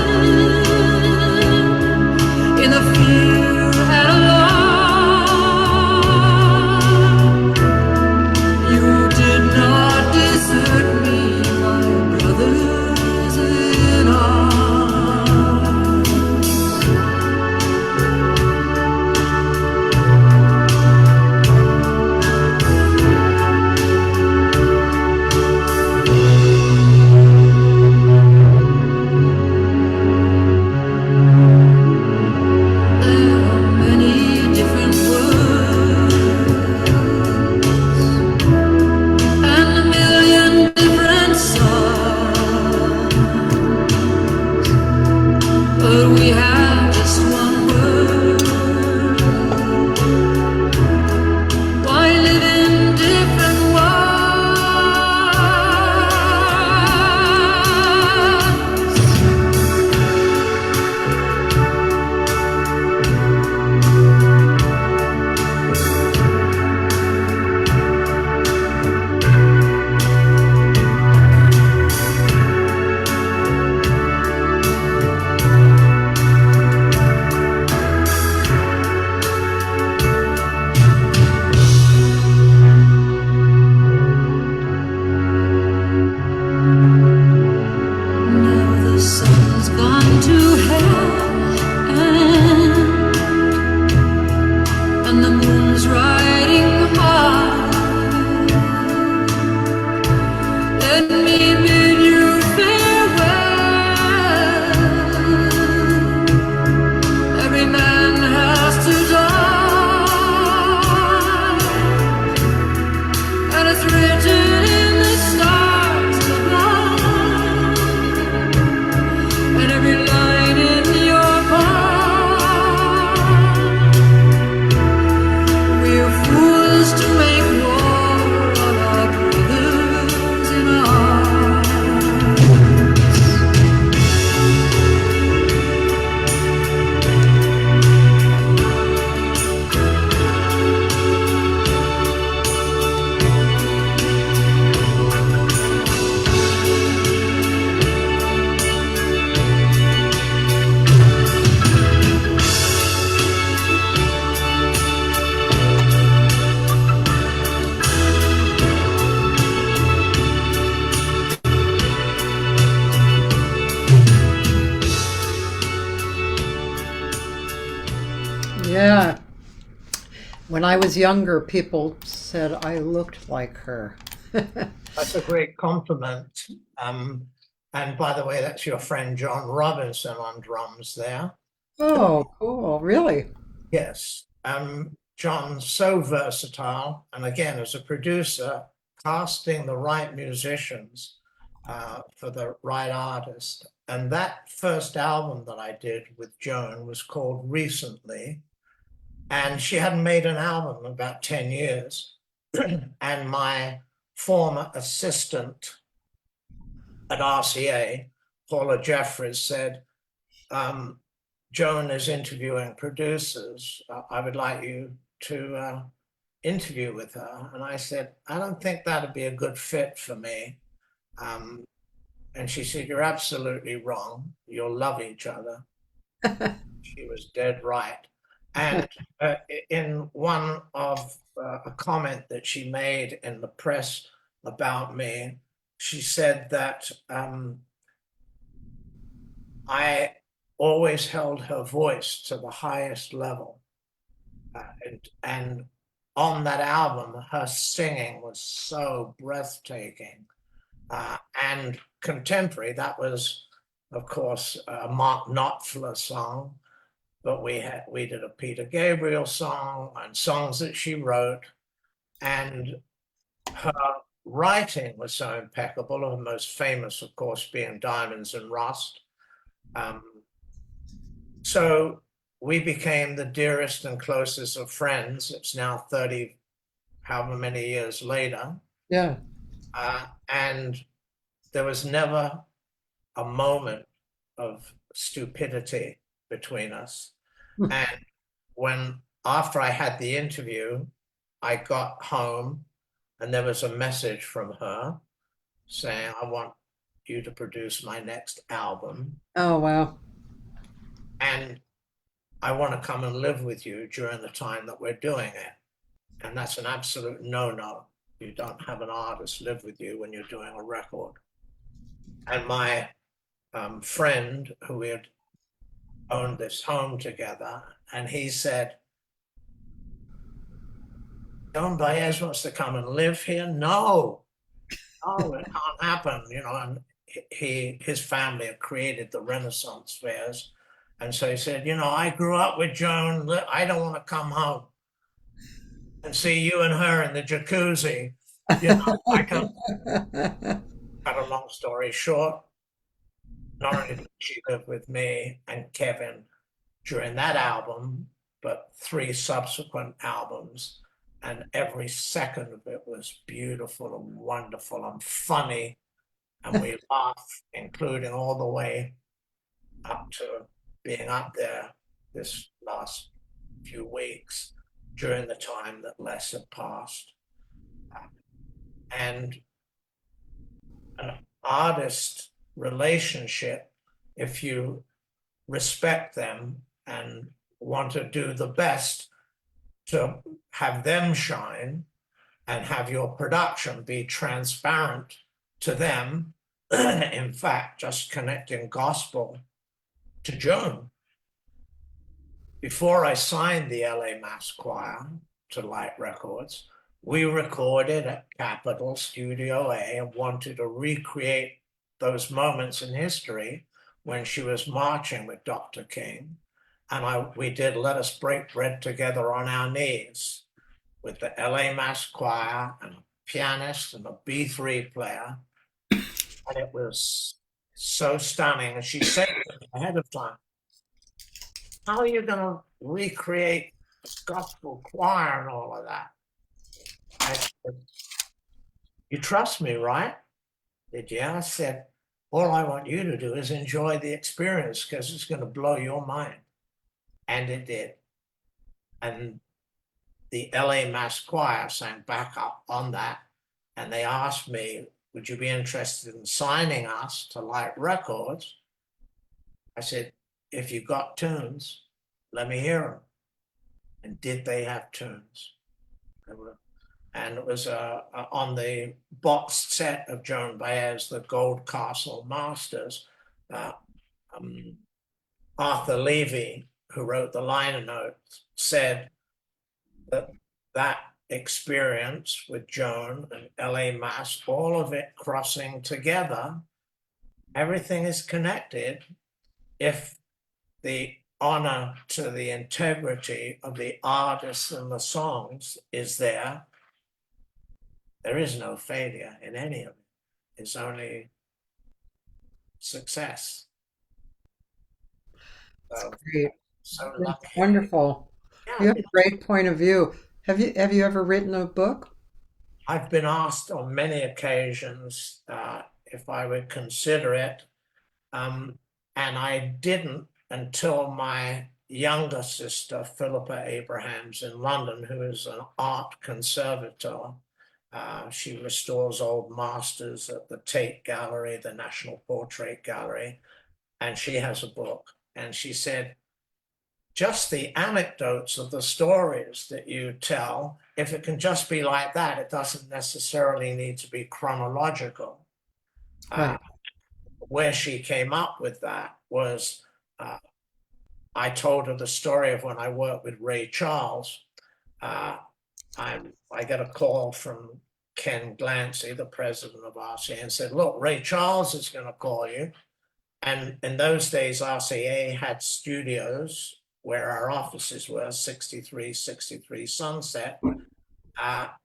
[SPEAKER 2] in the fear and alarm, you did not desert me, my brothers in arms. There are many different words and a million different songs, but we have just one word. Why live in different worlds? Now the sun's gone to heaven, and the moon's riding high. Let me bid you farewell. Every man has to die, and it's written in the stars above, and every line in your palm. We're fools to make war on our brothers in arms.
[SPEAKER 1] When I was younger, people said I looked like her.
[SPEAKER 5] That's a great compliment. And by the way, that's your friend John Robinson on drums there.
[SPEAKER 1] Oh, cool. Really?
[SPEAKER 5] Yes. John's so versatile. And again, as a producer, casting the right musicians for the right artist. And that first album that I did with Joan was called Recently. And she hadn't made an album in about 10 years. And my former assistant at RCA, Paula Jeffries, said, Joan is interviewing producers. I would like you to interview with her. And I said, I don't think that'd be a good fit for me. And she said, you're absolutely wrong. You'll love each other. She was dead right. And in one of a comment that she made in the press about me, she said that I always held her voice to the highest level. And on that album, her singing was so breathtaking. And contemporary, that was, of course, a Mark Knopfler song, but we did a Peter Gabriel song and songs that she wrote. And her writing was so impeccable, her most famous, of course, being Diamonds and Rust. So we became the dearest and closest of friends. It's now 30, however many years later.
[SPEAKER 1] Yeah.
[SPEAKER 5] And there was never a moment of stupidity between us. And after I had the interview, I got home and there was a message from her saying, I want you to produce my next album.
[SPEAKER 1] Oh, wow.
[SPEAKER 5] And I want to come and live with you during the time that we're doing it. And that's an absolute no-no. You don't have an artist live with you when you're doing a record. And my friend, who we had owned this home together, and he said, Joan Baez wants to come and live here? No, it can't happen, and his family had created the Renaissance fairs. And so he said, I grew up with Joan. I don't want to come home and see you and her in the jacuzzi. I can cut a long story short. Not only did she live with me and Kevin during that album, but 3 subsequent albums. And every second of it was beautiful and wonderful and funny. And we laughed, including all the way up to being up there this last few weeks during the time that Les had passed. And an artist relationship, if you respect them and want to do the best to have them shine and have your production be transparent to them. In fact, just connecting gospel to Joan. Before I signed the LA Mass Choir to Light Records, we recorded at Capitol Studio A and wanted to recreate those moments in history when she was marching with Dr. King. And we did Let Us Break Bread Together on Our Knees with the LA Mass Choir and a pianist and a B3 player. And it was so stunning. And she said ahead of time, how are you going to recreate a gospel choir and all of that? I said, you trust me, right? Did you? I said, all I want you to do is enjoy the experience because it's going to blow your mind. And it did. And the LA Mass Choir sang backup on that. And they asked me, would you be interested in signing us to Light Records? I said, if you got tunes, let me hear them. And did they have tunes? And it was on the boxed set of Joan Baez, the Gold Castle Masters, Arthur Levy, who wrote the liner notes, said that that experience with Joan and LA Mass, all of it crossing together, everything is connected. If the honor to the integrity of the artists and the songs is there is no failure in any of it. It's only success. So,
[SPEAKER 1] Great.
[SPEAKER 5] so
[SPEAKER 1] That's
[SPEAKER 5] lucky.
[SPEAKER 1] wonderful. You
[SPEAKER 5] Yeah,
[SPEAKER 1] have a great point of view. Have you ever written a book?
[SPEAKER 5] I've been asked on many occasions if I would consider it, and I didn't until my younger sister, Philippa Abrahams in London, who is an art conservator. She restores old masters at the Tate Gallery, the National Portrait Gallery, and she has a book. And she said, just the anecdotes of the stories that you tell, if it can just be like that, it doesn't necessarily need to be chronological.
[SPEAKER 1] Right.
[SPEAKER 5] Where she came up with that was I told her the story of when I worked with Ray Charles. I got a call from Ken Glancy, the president of RCA, and said, look, Ray Charles is going to call you. And in those days, RCA had studios where our offices were, 63 Sunset.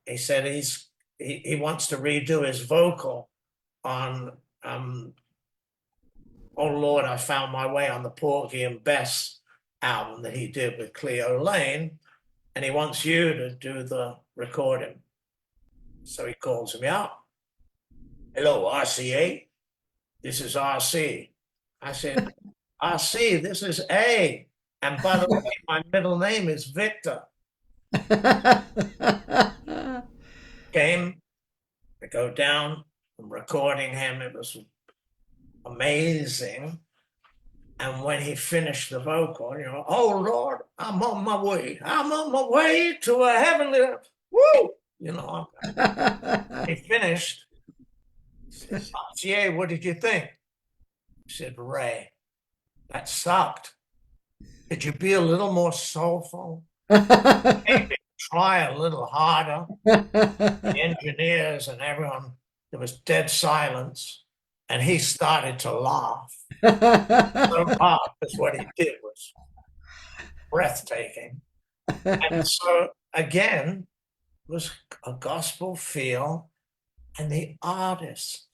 [SPEAKER 5] He said he wants to redo his vocal on Oh Lord, I Found My Way, on the Porgy and Bess album that he did with Cleo Lane, and he wants you to do the recording. So he calls me up. Hello, RCA. This is RC. I said, RC, this is A. And by the way, my middle name is Victor. Came, I go down, I'm recording him. It was amazing. And when he finished the vocal, oh Lord, I'm on my way. I'm on my way to a heavenly, woo! He finished. Said, RCA, what did you think? He said, Ray, that sucked. Could you be a little more soulful? Maybe try a little harder. The engineers and everyone, there was dead silence. And he started to laugh. So hard, because what he did was breathtaking. And so again, it was a gospel feel, and the artist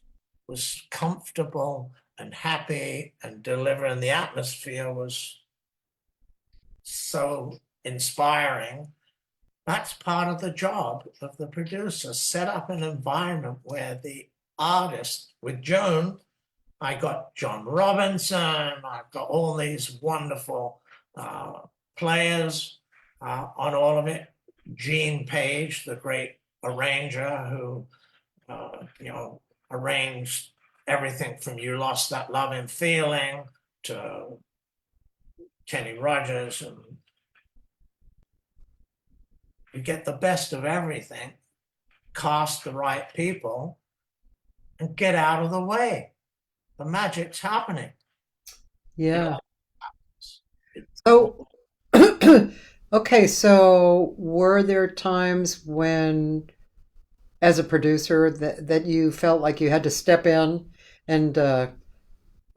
[SPEAKER 5] was comfortable and happy and delivering. The atmosphere was so inspiring. That's part of the job of the producer, set up an environment where the artist, with Joan, I got John Robinson, I've got all these wonderful players on all of it. Gene Page, the great arranger who, arranged everything from You Lost That Loving Feeling to Kenny Rogers. And you get the best of everything, cast the right people, and get out of the way. The magic's happening.
[SPEAKER 1] Yeah. So, okay, so were there times when, as a producer, that you felt like you had to step in and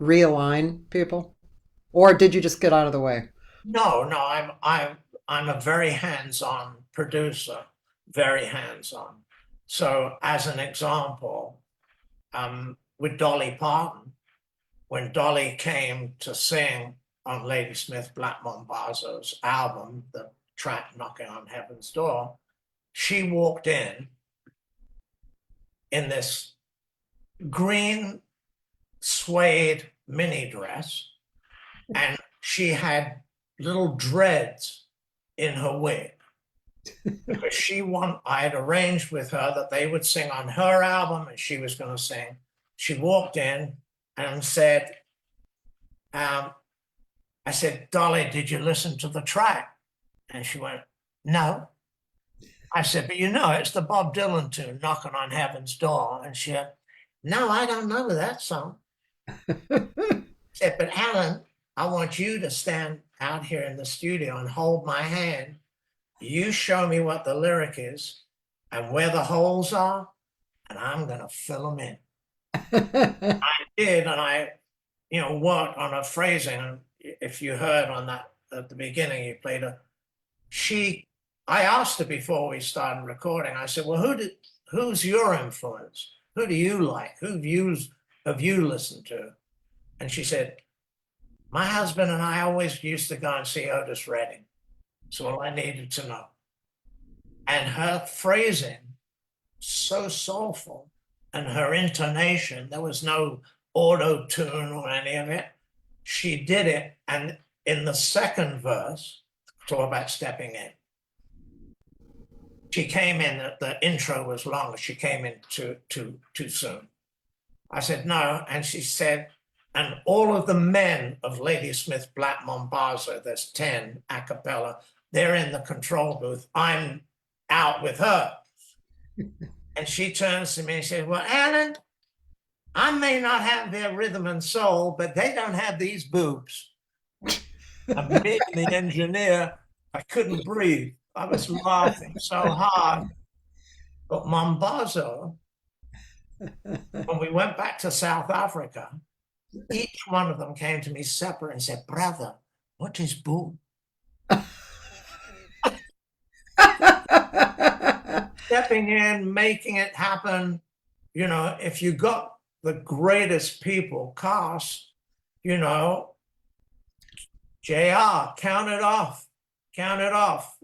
[SPEAKER 1] realign people? Or did you just get out of the way?
[SPEAKER 5] No, I'm a very hands-on producer, very hands-on. So as an example, with Dolly Parton, when Dolly came to sing on Ladysmith Black Mambazo's album, the track Knocking on Heaven's Door, she walked in this green suede mini dress, and she had little dreads in her wig. Because I had arranged with her that they would sing on her album and she was going to sing. She walked in and said, I said, Dolly, did you listen to the track? And she went, no. I said, but it's the Bob Dylan tune, Knocking on Heaven's Door. And she said, no, I don't know that song. I said, but Alan, I want you to stand out here in the studio and hold my hand you show me what the lyric is and where the holes are, and I'm going to fill them in. I did, and I, worked on a phrasing. If you heard on that at the beginning, you played I asked her before we started recording, I said, well, who's your influence? Who do you like? Who have you listened to? And she said, my husband and I always used to go and see Otis Redding. So all I needed to know. And her phrasing, so soulful, and her intonation, there was no auto tune or any of it. She did it. And in the second verse, talk about stepping in, she came in, the intro was long. She came in too soon. I said, no. And she said, and all of the men of Ladysmith Black Mambazo, there's 10 a cappella, they're in the control booth. I'm out with her. And she turns to me and says, well, Alan, I may not have their rhythm and soul, but they don't have these boobs. And me and the engineer, I couldn't breathe. I was laughing so hard. But Mambazo, when we went back to South Africa, each one of them came to me separate and said, brother, what is boob? Stepping in, making it happen. If you got the greatest people cast, JR, count it off.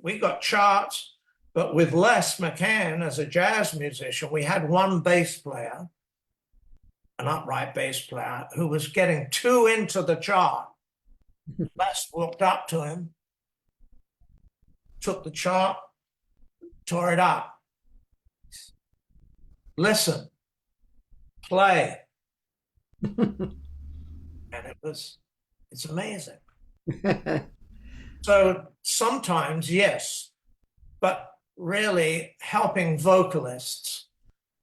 [SPEAKER 5] We got charts, but with Les McCann as a jazz musician, we had one bass player, an upright bass player, who was getting too into the chart. Les walked up to him, took the chart, tore it up. Listen, play. And it's amazing. So sometimes, yes, but really helping vocalists,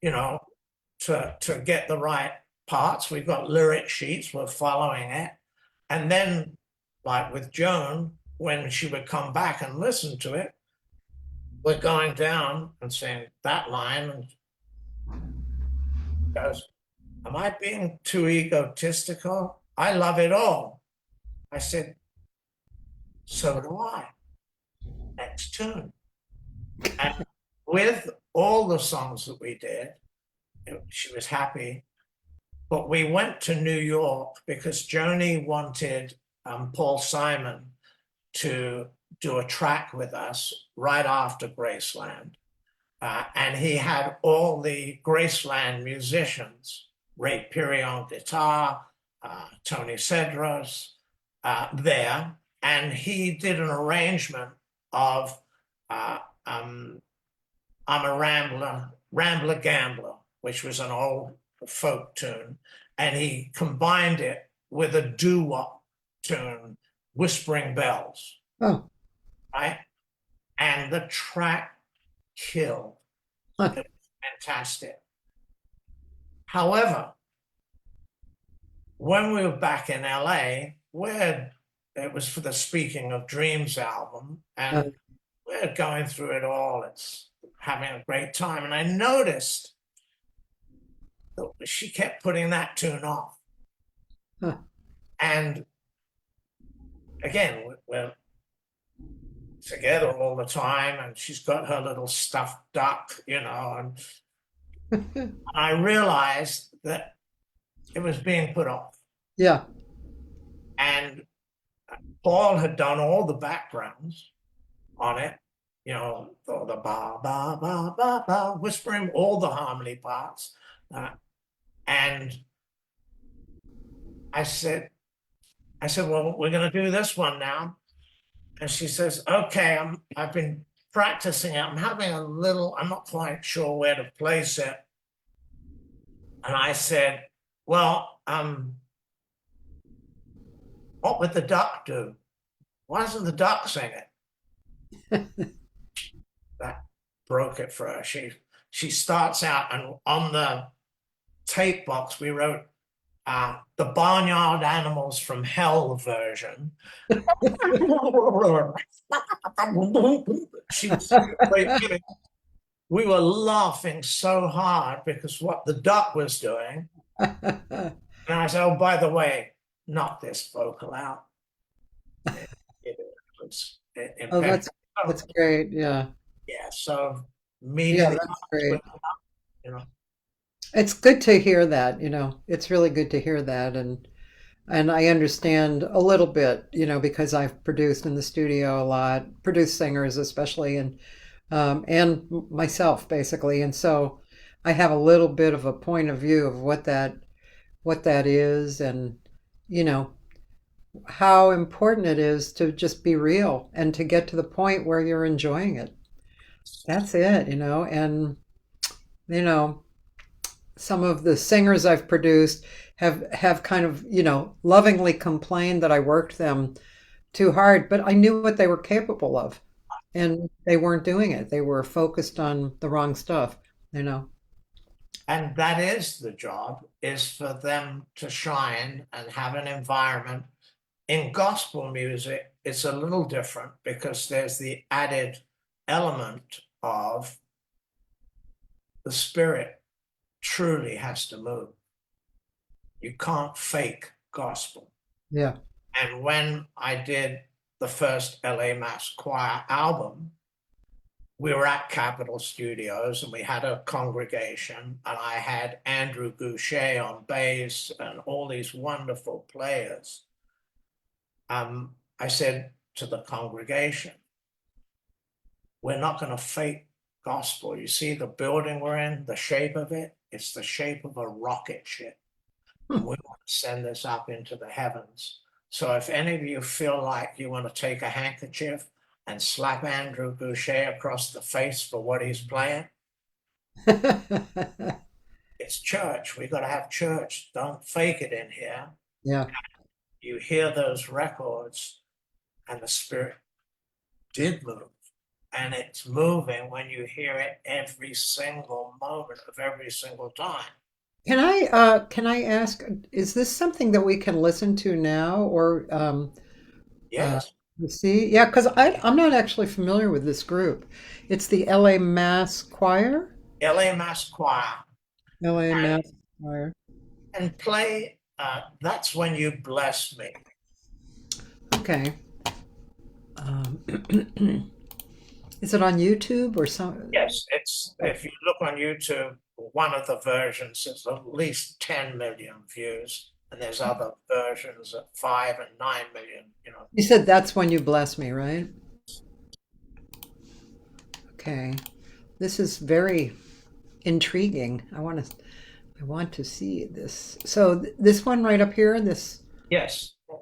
[SPEAKER 5] to get the right parts. We've got lyric sheets, we're following it. And then, like with Joan, when she would come back and listen to it, we're going down and saying that line, and goes, am I being too egotistical? I love it all. I said, so do I. Next tune. And with all the songs that we did, she was happy. But we went to New York because Joni wanted Paul Simon to do a track with us right after Graceland. And he had all the Graceland musicians, Ray Peary on guitar, Tony Cedros there. And he did an arrangement of I'm a Rambler Gambler, which was an old folk tune. And he combined it with a doo-wop tune, Whispering Bells.
[SPEAKER 1] Oh.
[SPEAKER 5] Right? And the track killed. It was fantastic. However, when we were back in LA, where it was for the Speaking of Dreams album, and we're going through it all, it's having a great time. And I noticed that she kept putting that tune off.
[SPEAKER 1] Huh.
[SPEAKER 5] And again, we're together all the time, and she's got her little stuffed duck, and I realized that it was being put off.
[SPEAKER 1] Yeah.
[SPEAKER 5] And Paul had done all the backgrounds on it, the ba, ba, ba, ba, ba, whispering, all the harmony parts. And I said, well, we're going to do this one now. And she says, okay, I've been practicing it. I'm having I'm not quite sure where to place it. And I said, well, what would the duck do? Why doesn't the duck sing it? That broke it for her. She starts out, and on the tape box, we wrote, the Barnyard Animals from Hell version. We were laughing so hard because what the duck was doing. And I said, oh, by the way, knock this vocal out. It was
[SPEAKER 1] Oh, that's great. Yeah.
[SPEAKER 5] yeah. So
[SPEAKER 1] Yeah,
[SPEAKER 5] immediately,
[SPEAKER 1] that's great.
[SPEAKER 5] you know,
[SPEAKER 1] It's good to hear that, it's really good to hear that. And I understand a little bit, because I've produced in the studio a lot, produced singers especially, and myself basically. And so I have a little bit of a point of view of what that is, and you know how important it is to just be real and to get to the point where you're enjoying it. That's it, you know some of the singers I've produced have kind of, lovingly complained that I worked them too hard, but I knew what they were capable of, and they weren't doing it. They were focused on the wrong stuff.
[SPEAKER 5] and that is the job, is for them to shine and have an environment. In gospel music, it's a little different because there's the added element of the spirit truly has to move. You can't fake gospel.
[SPEAKER 1] Yeah.
[SPEAKER 5] And when I did the first LA Mass Choir album, we were at Capitol Studios and we had a congregation, and I had Andrew Goucher on bass and all these wonderful players. I said to the congregation, we're not going to fake gospel. You see the building we're in, the shape of it, it's the shape of a rocket ship. And we want to send this up into the heavens. So if any of you feel like you want to take a handkerchief and slap Andrew Goucher across the face for what he's playing, it's church. We got to have church. Don't fake it in here.
[SPEAKER 1] Yeah.
[SPEAKER 5] You hear those records, and the spirit did move. And it's moving when you hear it every single moment of every single time.
[SPEAKER 1] Can I ask, is this something that we can listen to now, or
[SPEAKER 5] Yes.
[SPEAKER 1] see? Yeah, because I'm not actually familiar with this group. It's the LA Mass Choir.
[SPEAKER 5] LA Mass Choir.
[SPEAKER 1] LA Mass Choir.
[SPEAKER 5] And play That's When You Bless Me.
[SPEAKER 1] Okay. Is it on YouTube or some?
[SPEAKER 5] Yes, it's, if you look on YouTube, one of the versions is at least 10 million views, and there's other versions at 5 and 9 million,
[SPEAKER 1] You said That's When You Bless Me, right? Okay. This is very intriguing. I want to see this. So this one right up here, this.
[SPEAKER 5] Yes.
[SPEAKER 1] Oh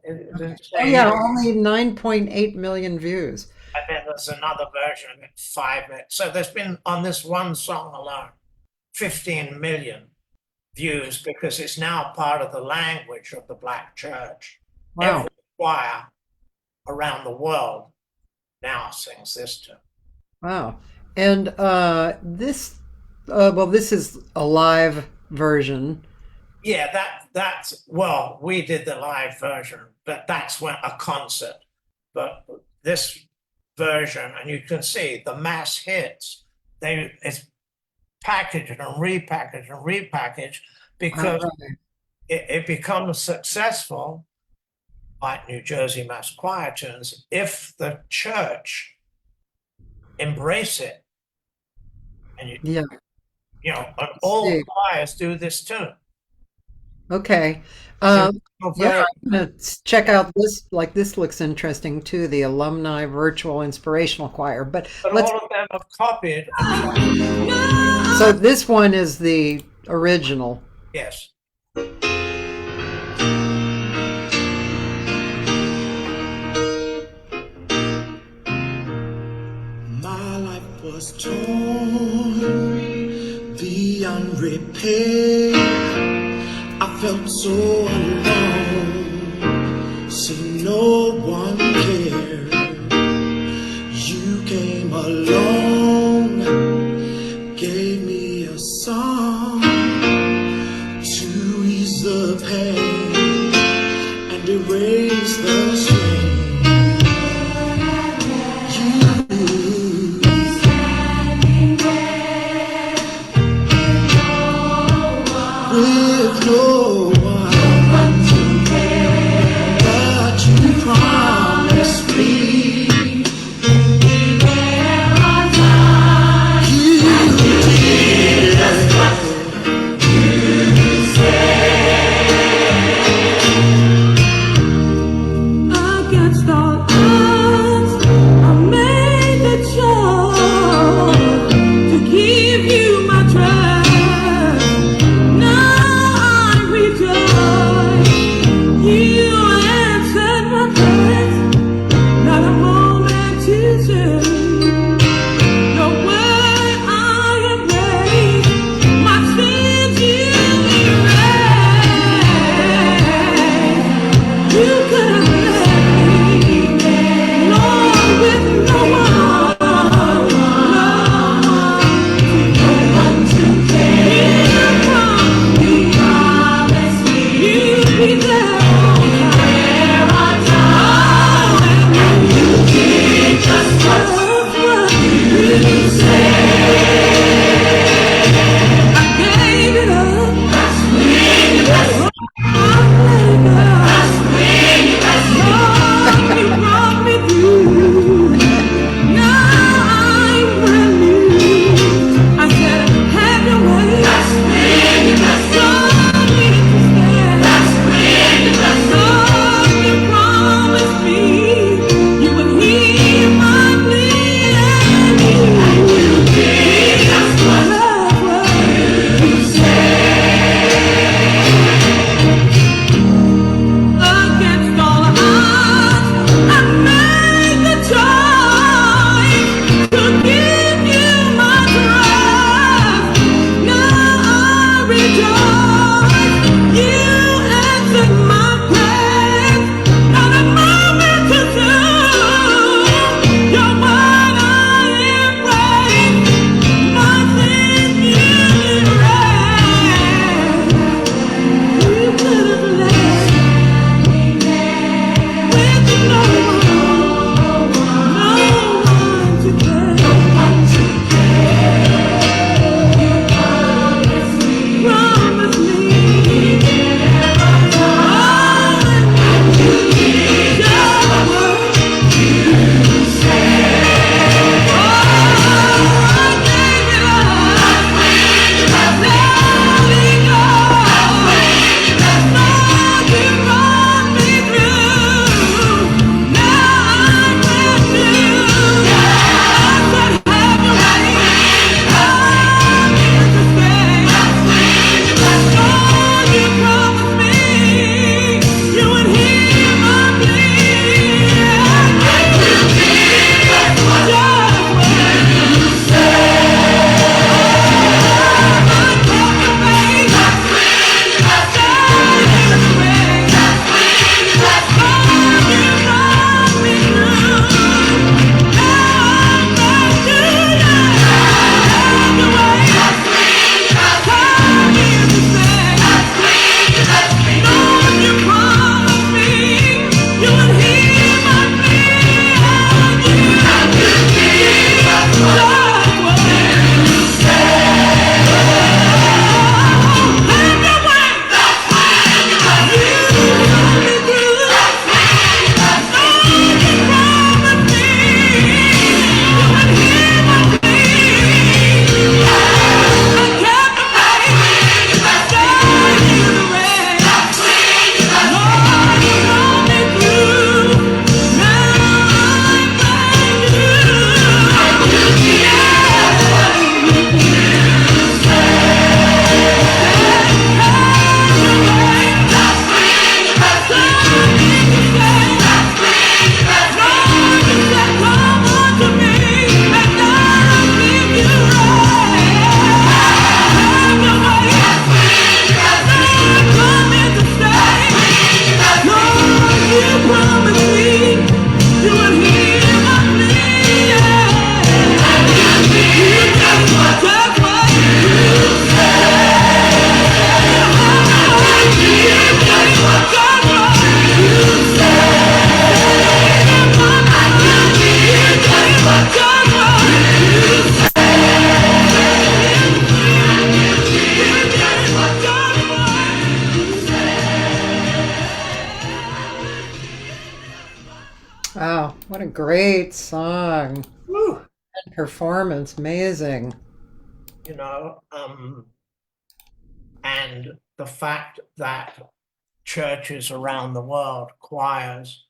[SPEAKER 1] yeah, only 9.8 million views.
[SPEAKER 5] And then there's another version at 5 minutes. So there's been, on this one song alone, 15 million views, because it's now part of the language of the Black church.
[SPEAKER 1] Wow.
[SPEAKER 5] Every choir around the world now sings this tune.
[SPEAKER 1] Wow. And this is a live version.
[SPEAKER 5] Yeah, that's well, we did the live version, but that's when a concert. But this version, and you can see the mass hits, it's packaged and repackaged because it becomes successful, like New Jersey Mass Choir tunes, if the church embrace it. And and all choirs do this tune.
[SPEAKER 1] Okay. Yeah, I'm gonna check out this. Like, this looks interesting too. The Alumni Virtual Inspirational Choir, but
[SPEAKER 5] all of them have copied.
[SPEAKER 1] So this one is the original.
[SPEAKER 5] Yes.
[SPEAKER 4] My life was torn beyond repair. I felt so alone, see no one cared. You came along, gave me a song to ease the the pain and erase the strain. With no one to care, but you promised me. There are times you did just what you said. Against all odds, I made the choice to give you my trust.
[SPEAKER 1] What a great song.
[SPEAKER 5] Woo!
[SPEAKER 1] Performance, amazing.
[SPEAKER 5] You know, and the fact that churches around the world, choirs,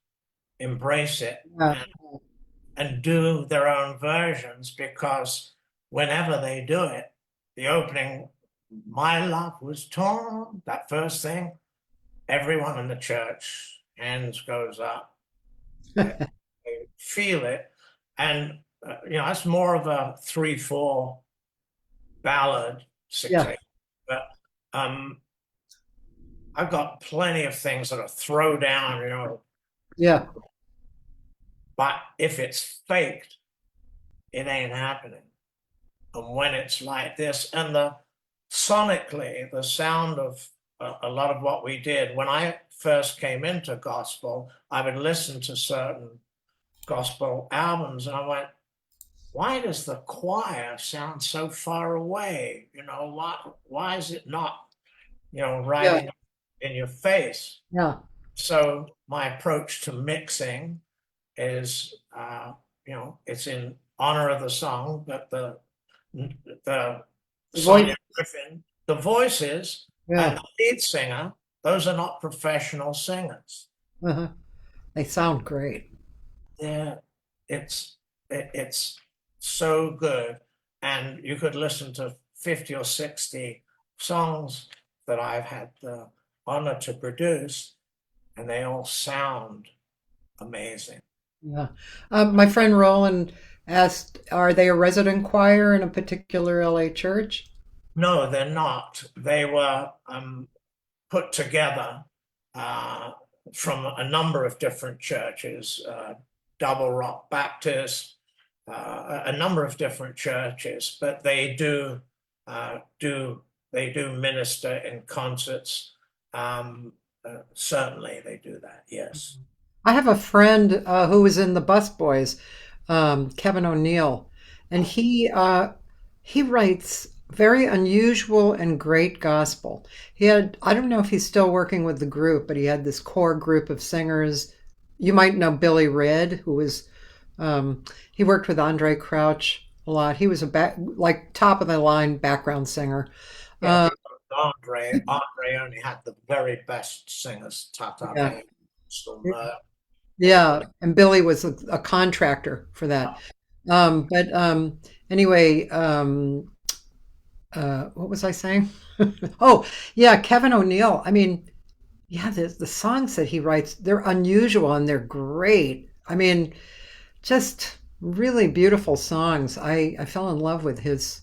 [SPEAKER 5] embrace it
[SPEAKER 1] Yeah,
[SPEAKER 5] and do their own versions, because whenever they do it, the opening, "My love was torn," that first thing, everyone in the church, hands goes up, they feel it. And, that's more of a 3/4 ballad, 6/8.
[SPEAKER 1] yeah,
[SPEAKER 5] But I've got plenty of things that are throw down,
[SPEAKER 1] yeah,
[SPEAKER 5] but if it's faked, it ain't happening. And when it's like this, and sonically, the sound of a lot of what we did, when I first came into gospel, I would listen to certain gospel albums and I went, why does the choir sound so far away? Why is it not,
[SPEAKER 1] yeah,
[SPEAKER 5] right in your face?
[SPEAKER 1] yeah.
[SPEAKER 5] So my approach to mixing is, it's in honor of the song, but the
[SPEAKER 1] The
[SPEAKER 5] Sonia
[SPEAKER 1] voice,
[SPEAKER 5] Griffin, the voices,
[SPEAKER 1] yeah,
[SPEAKER 5] and the lead singer, those are not professional singers.
[SPEAKER 1] uh-huh. They sound great.
[SPEAKER 5] They're, it's so good. And you could listen to 50 or 60 songs that I've had the honor to produce, and they all sound amazing.
[SPEAKER 1] Yeah. My friend Roland asked, are they a resident choir in a particular LA church?
[SPEAKER 5] No, they're not. They were put together from a number of different churches, Double Rock Baptist, a number of different churches, but they do minister in concerts. Certainly, they do that. Yes.
[SPEAKER 1] I have a friend who was in the Busboys, Kevin O'Neill, and he writes very unusual and great gospel. He had, I don't know if he's still working with the group, but he had this core group of singers. You might know Billy Red, who was he worked with Andre Crouch a lot. He was like top of the line background singer.
[SPEAKER 5] Yeah,
[SPEAKER 1] Uh,
[SPEAKER 5] Andre only had the very best singers, Tata
[SPEAKER 1] yeah,
[SPEAKER 5] May,
[SPEAKER 1] yeah, and Billy was a contractor for that. But anyway, what was I saying? Oh, yeah, Kevin O'Neill. I mean, yeah, the songs that he writes, they're unusual and they're great. I mean, just really beautiful songs. I fell in love with his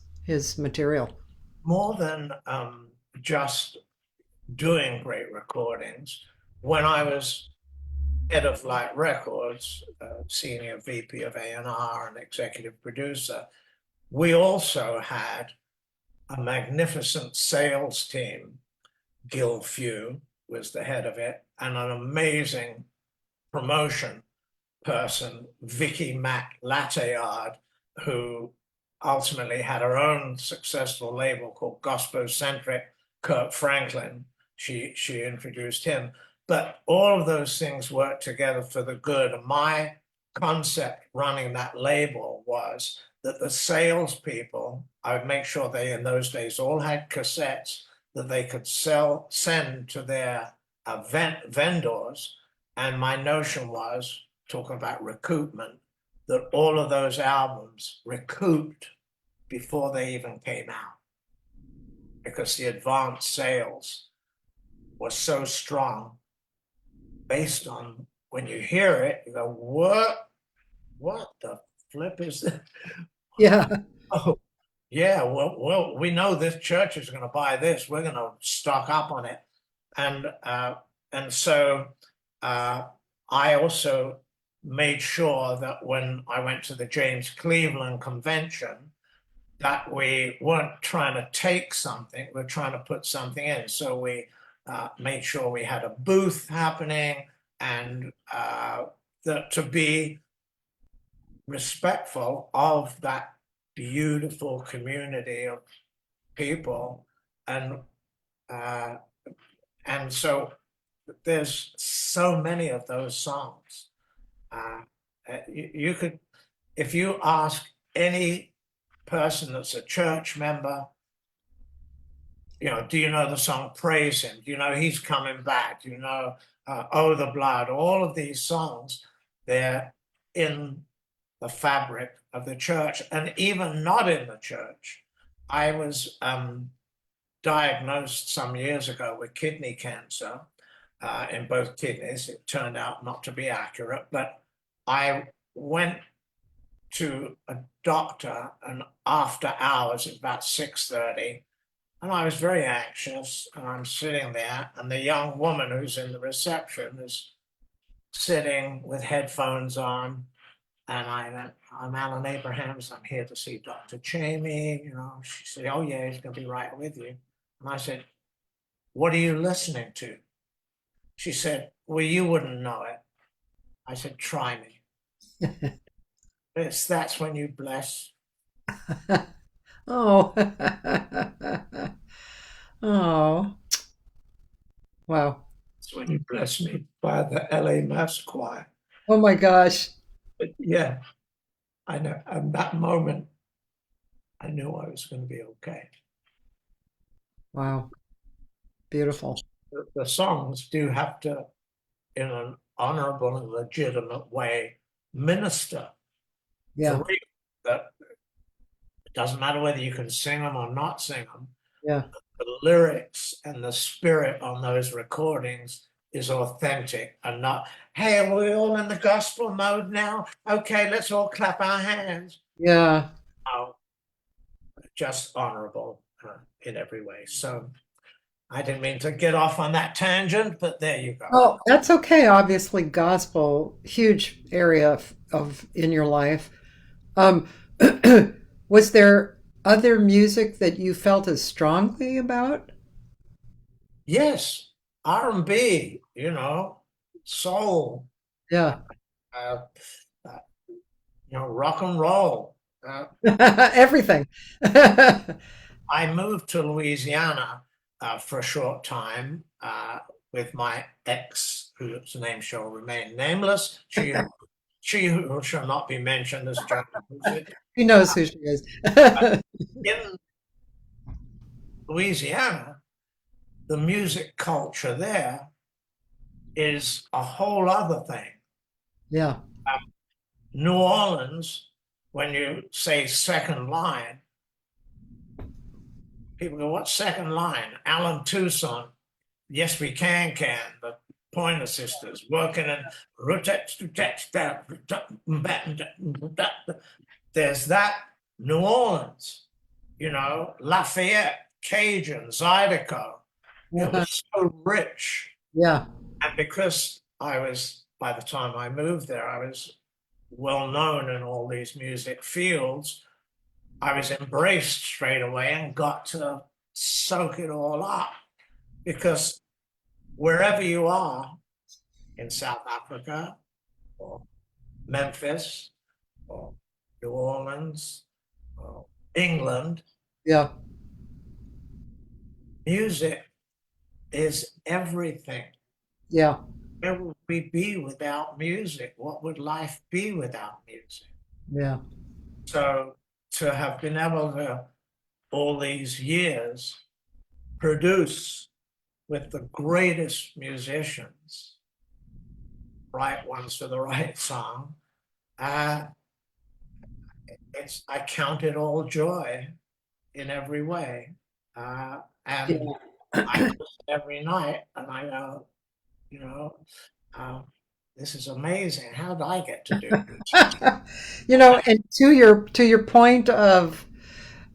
[SPEAKER 1] material.
[SPEAKER 5] more than just doing great recordings. When I was head of Light Records, senior VP of A&R and executive producer, we also had a magnificent sales team. Gil Few was the head of it, and an amazing promotion person, Vicky Mac Latteard, who ultimately had her own successful label called Gospel-Centric. Kurt Franklin, she introduced him. But all of those things worked together for the good. And my concept running that label was that the salespeople, I would make sure they in those days all had cassettes that they could send to their vendors. And my notion was, talking about recoupment, that all of those albums recouped before they even came out, because the advanced sales was so strong based on, when you hear it, you go, what the flip is this?
[SPEAKER 1] Yeah,
[SPEAKER 5] Oh, yeah, well, we know this church is going to buy this. We're going to stock up on it. And so I also made sure that when I went to the James Cleveland convention, that we weren't trying to take something, we're trying to put something in. So we made sure we had a booth happening, and to be respectful of that beautiful community of people. And so there's so many of those songs. You could, if you ask any person that's a church member, do you know the song Praise Him? Do you know He's Coming Back? Do you know Oh, the Blood? All of these songs, they're in the fabric of the church. And even not in the church, I was diagnosed some years ago with kidney cancer in both kidneys. It turned out not to be accurate, but I went to a doctor, and after hours at about 6:30, and I was very anxious, and I'm sitting there, and the young woman who's in the reception is sitting with headphones on, and I went, I'm Alan Abrahams, I'm here to see Dr. Chamey. She said, oh yeah, he's gonna be right with you. And I said, what are you listening to? She said, well, you wouldn't know it. I said, try me. That's when you bless.
[SPEAKER 1] Oh. Oh. Wow.
[SPEAKER 5] That's when you bless me by the LA Mass Choir.
[SPEAKER 1] Oh my gosh.
[SPEAKER 5] But yeah, I know. At that moment, I knew I was going to be okay.
[SPEAKER 1] Wow. Beautiful.
[SPEAKER 5] The songs do have to, in an honorable and legitimate way, minister.
[SPEAKER 1] Yeah.
[SPEAKER 5] For real. That it doesn't matter whether you can sing them or not sing them.
[SPEAKER 1] Yeah.
[SPEAKER 5] The lyrics and the spirit on those recordings is authentic and not, hey, are we all in the gospel mode now? Okay, let's all clap our hands.
[SPEAKER 1] Yeah.
[SPEAKER 5] No, just honorable in every way. So I didn't mean to get off on that tangent, but there you go.
[SPEAKER 1] Oh, that's okay. Obviously, gospel, huge area of in your life. Was there other music that you felt as strongly about?
[SPEAKER 5] Yes, R&B, soul,
[SPEAKER 1] Yeah.
[SPEAKER 5] uh, uh, rock and roll.
[SPEAKER 1] Everything.
[SPEAKER 5] I moved to Louisiana for a short time with my ex, whose name shall remain nameless. She who shall not be mentioned as John.
[SPEAKER 1] He knows who she is.
[SPEAKER 5] In Louisiana, the music culture there is a whole other thing.
[SPEAKER 1] Yeah.
[SPEAKER 5] New Orleans, when you say second line, people go, what's second line? Alan Tucson, Yes We Can, the Pointer Sisters, working in there's that. New Orleans, Lafayette, Cajun, Zydeco. It was so rich.
[SPEAKER 1] Yeah.
[SPEAKER 5] And because by the time I moved there, I was well known in all these music fields, I was embraced straight away and got to soak it all up. Because wherever you are in South Africa or Memphis or New Orleans or England,
[SPEAKER 1] Yeah.
[SPEAKER 5] music is everything.
[SPEAKER 1] Yeah.
[SPEAKER 5] Where would we be without music? What would life be without music?
[SPEAKER 1] Yeah.
[SPEAKER 5] So to have been able to, all these years, produce with the greatest musicians, right ones for the right song, I count it all joy in every way. And I listen every night and I go, this is amazing. How did I get to do this?
[SPEAKER 1] And to your point of,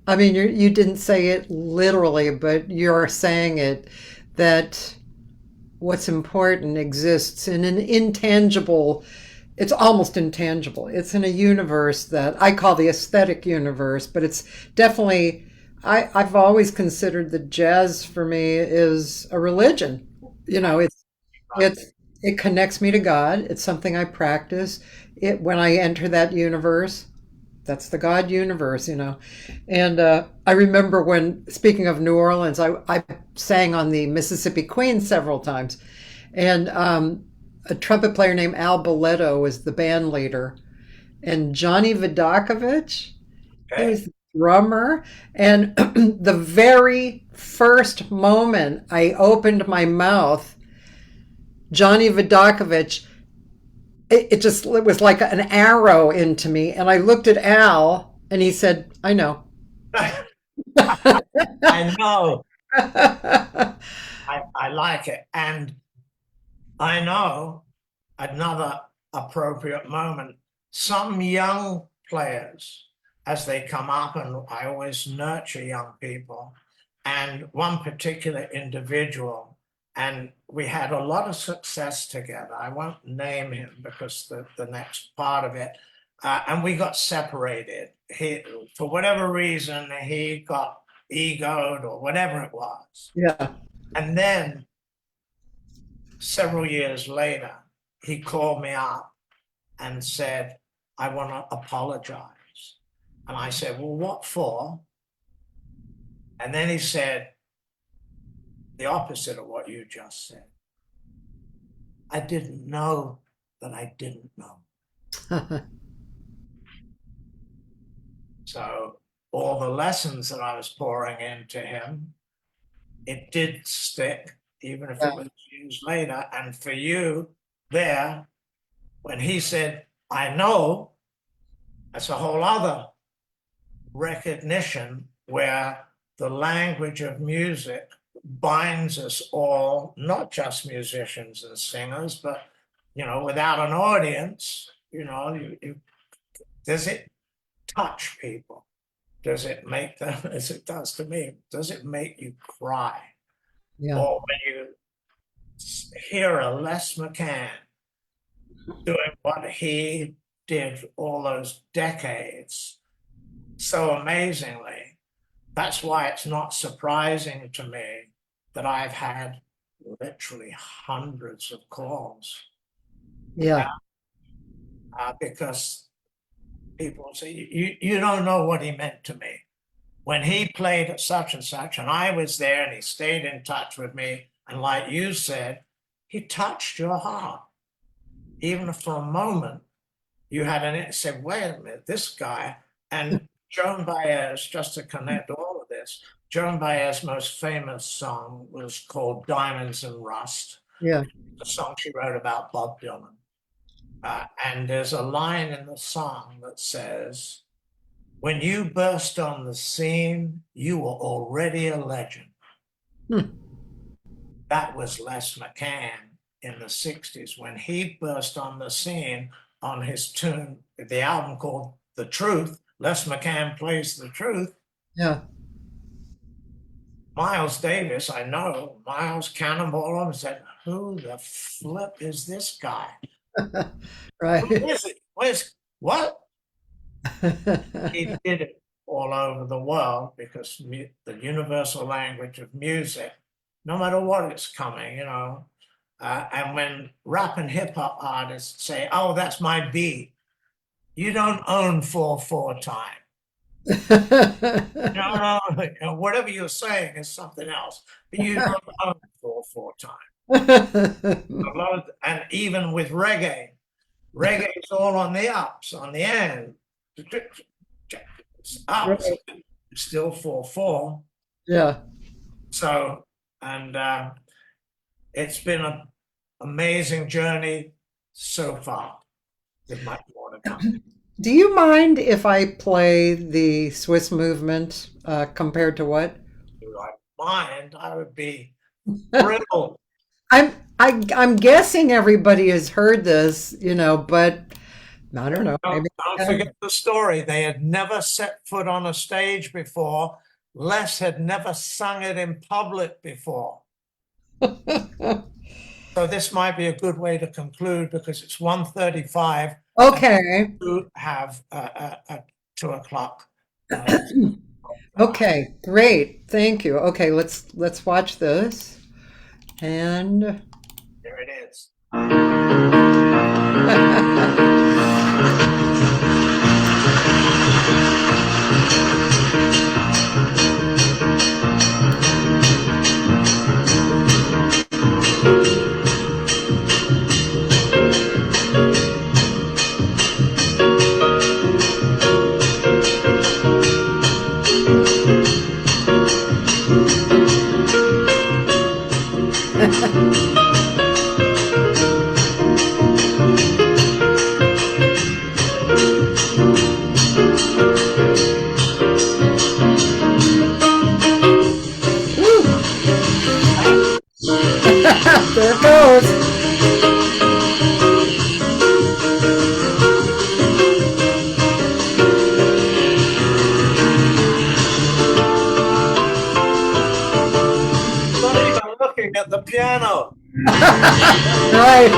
[SPEAKER 1] I mean, you didn't say it literally, but you're saying it, that what's important exists in an intangible, it's almost intangible. It's in a universe that I call the aesthetic universe, but it's definitely, I've always considered that jazz for me is a religion. It connects me to God. It's something I practice. When I enter that universe, that's the God universe, And I remember when, speaking of New Orleans, I sang on the Mississippi Queen several times. And a trumpet player named Al Boletto was the band leader, and Johnny Vidakovich, he
[SPEAKER 5] Okay.
[SPEAKER 1] was the drummer. And the very first moment I opened my mouth, Johnny Vidakovich, it was like an arrow into me. And I looked at Al and he said, I know.
[SPEAKER 5] I know. I like it. And I know another appropriate moment. Some young players, as they come up, and I always nurture young people, and one particular individual, and we had a lot of success together. I won't name him because the next part of it, and we got separated. For whatever reason, he got egoed or whatever it was.
[SPEAKER 1] Yeah.
[SPEAKER 5] And then several years later, he called me up and said, I want to apologize. And I said, well, what for? And then he said the opposite of what you just said. I didn't know that I didn't know. So all the lessons that I was pouring into him, it did stick, even if it was years later. And for you there, when he said, I know, that's a whole other recognition where the language of music binds us all, not just musicians and singers, but, without an audience, does it touch people? Does it make them, as it does to me, does it make you cry?
[SPEAKER 1] Yeah.
[SPEAKER 5] Or when you hear a Les McCann doing what he did all those decades so amazingly, that's why it's not surprising to me that I've had literally hundreds of calls.
[SPEAKER 1] Yeah.
[SPEAKER 5] Because people say, you don't know what he meant to me. When he played at such and such, and I was there and he stayed in touch with me, and like you said, he touched your heart. Even for a moment, you had said, wait a minute, this guy, and Joan Baez, just to connect all of this, Joan Baez's most famous song was called Diamonds and Rust.
[SPEAKER 1] Yeah.
[SPEAKER 5] The song she wrote about Bob Dylan. And there's a line in the song that says, when you burst on the scene, you were already a legend. That was Les McCann in the 60s when he burst on the scene on his tune, the album called The Truth. Les McCann plays The Truth.
[SPEAKER 1] Yeah.
[SPEAKER 5] Miles Davis, I know, Miles cannonballed him and said, who the flip is this guy?
[SPEAKER 1] Right.
[SPEAKER 5] Who is it? What? He did it all over the world because the universal language of music, no matter what is coming, and when rap and hip hop artists say, oh, that's my beat, you don't own 4/4 time. No, whatever you're saying is something else, but you don't own 4/4 time. And even with reggae is all on the ups, on the end. It's ups, still 4/4.
[SPEAKER 1] Yeah.
[SPEAKER 5] So, and it's been an amazing journey so far. With much more to come.
[SPEAKER 1] Do you mind if I play the Swiss movement compared to what?
[SPEAKER 5] Do I mind? I would be thrilled.
[SPEAKER 1] I'm guessing everybody has heard this, but I don't know.
[SPEAKER 5] Don't forget the story. They had never set foot on a stage before. Les had never sung it in public before. So this might be a good way to conclude because it's 1:35.
[SPEAKER 1] Okay.
[SPEAKER 5] To have a 2 o'clock.
[SPEAKER 1] Okay, great. Thank you. Okay, let's watch this. And
[SPEAKER 5] There it is.
[SPEAKER 1] goes.
[SPEAKER 5] Not even looking at the piano.
[SPEAKER 1] Right.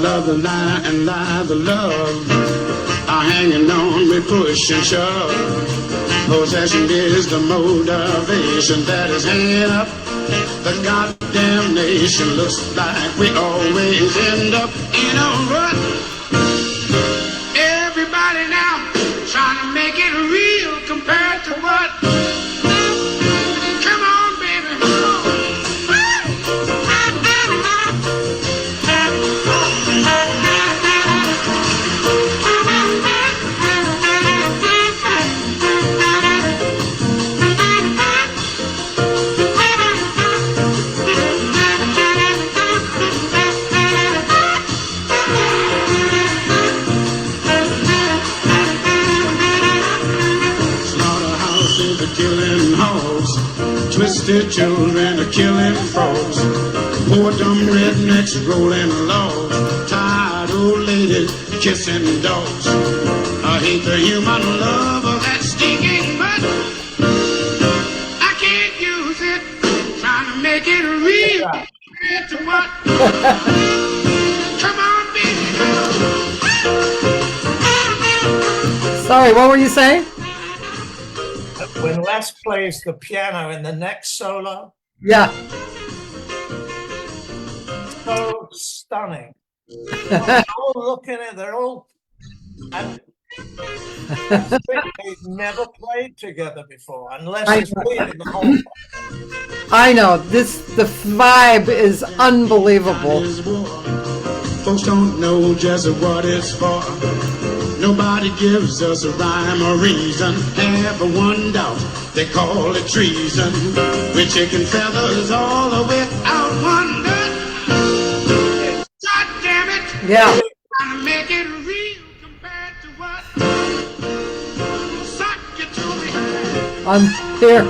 [SPEAKER 6] Love the lie and lie the love are hanging on, we push and shove. Possession is the motivation that is hanging up the goddamn nation. Looks like we always end up in a rut. Everybody now trying to make it real compared to what? Come on, baby. Slaughterhouses are killing hoes, twisted children are killing folks, poor dumb rednecks rolling logs, tired old ladies kissing dogs. I hate the human love of that stinking butt. I can't use it, trying to make it real. To what? Come on, baby.
[SPEAKER 1] Sorry, what were you saying?
[SPEAKER 5] When Les plays the piano in the next solo,
[SPEAKER 1] Yeah.
[SPEAKER 5] so stunning. They're all looking at, they're all, and they've never played together before, unless
[SPEAKER 1] I
[SPEAKER 5] it's
[SPEAKER 1] know.
[SPEAKER 5] leading the whole.
[SPEAKER 1] I know. The vibe is unbelievable.
[SPEAKER 6] Is war. Folks don't know just what it's for. Nobody gives us a rhyme or reason. Everyone doubts, they call it treason. With chicken feathers all the way out wonder. God damn it!
[SPEAKER 1] Yeah.
[SPEAKER 6] Trying to make it real compared to what? Suck you to me.
[SPEAKER 1] I'm here.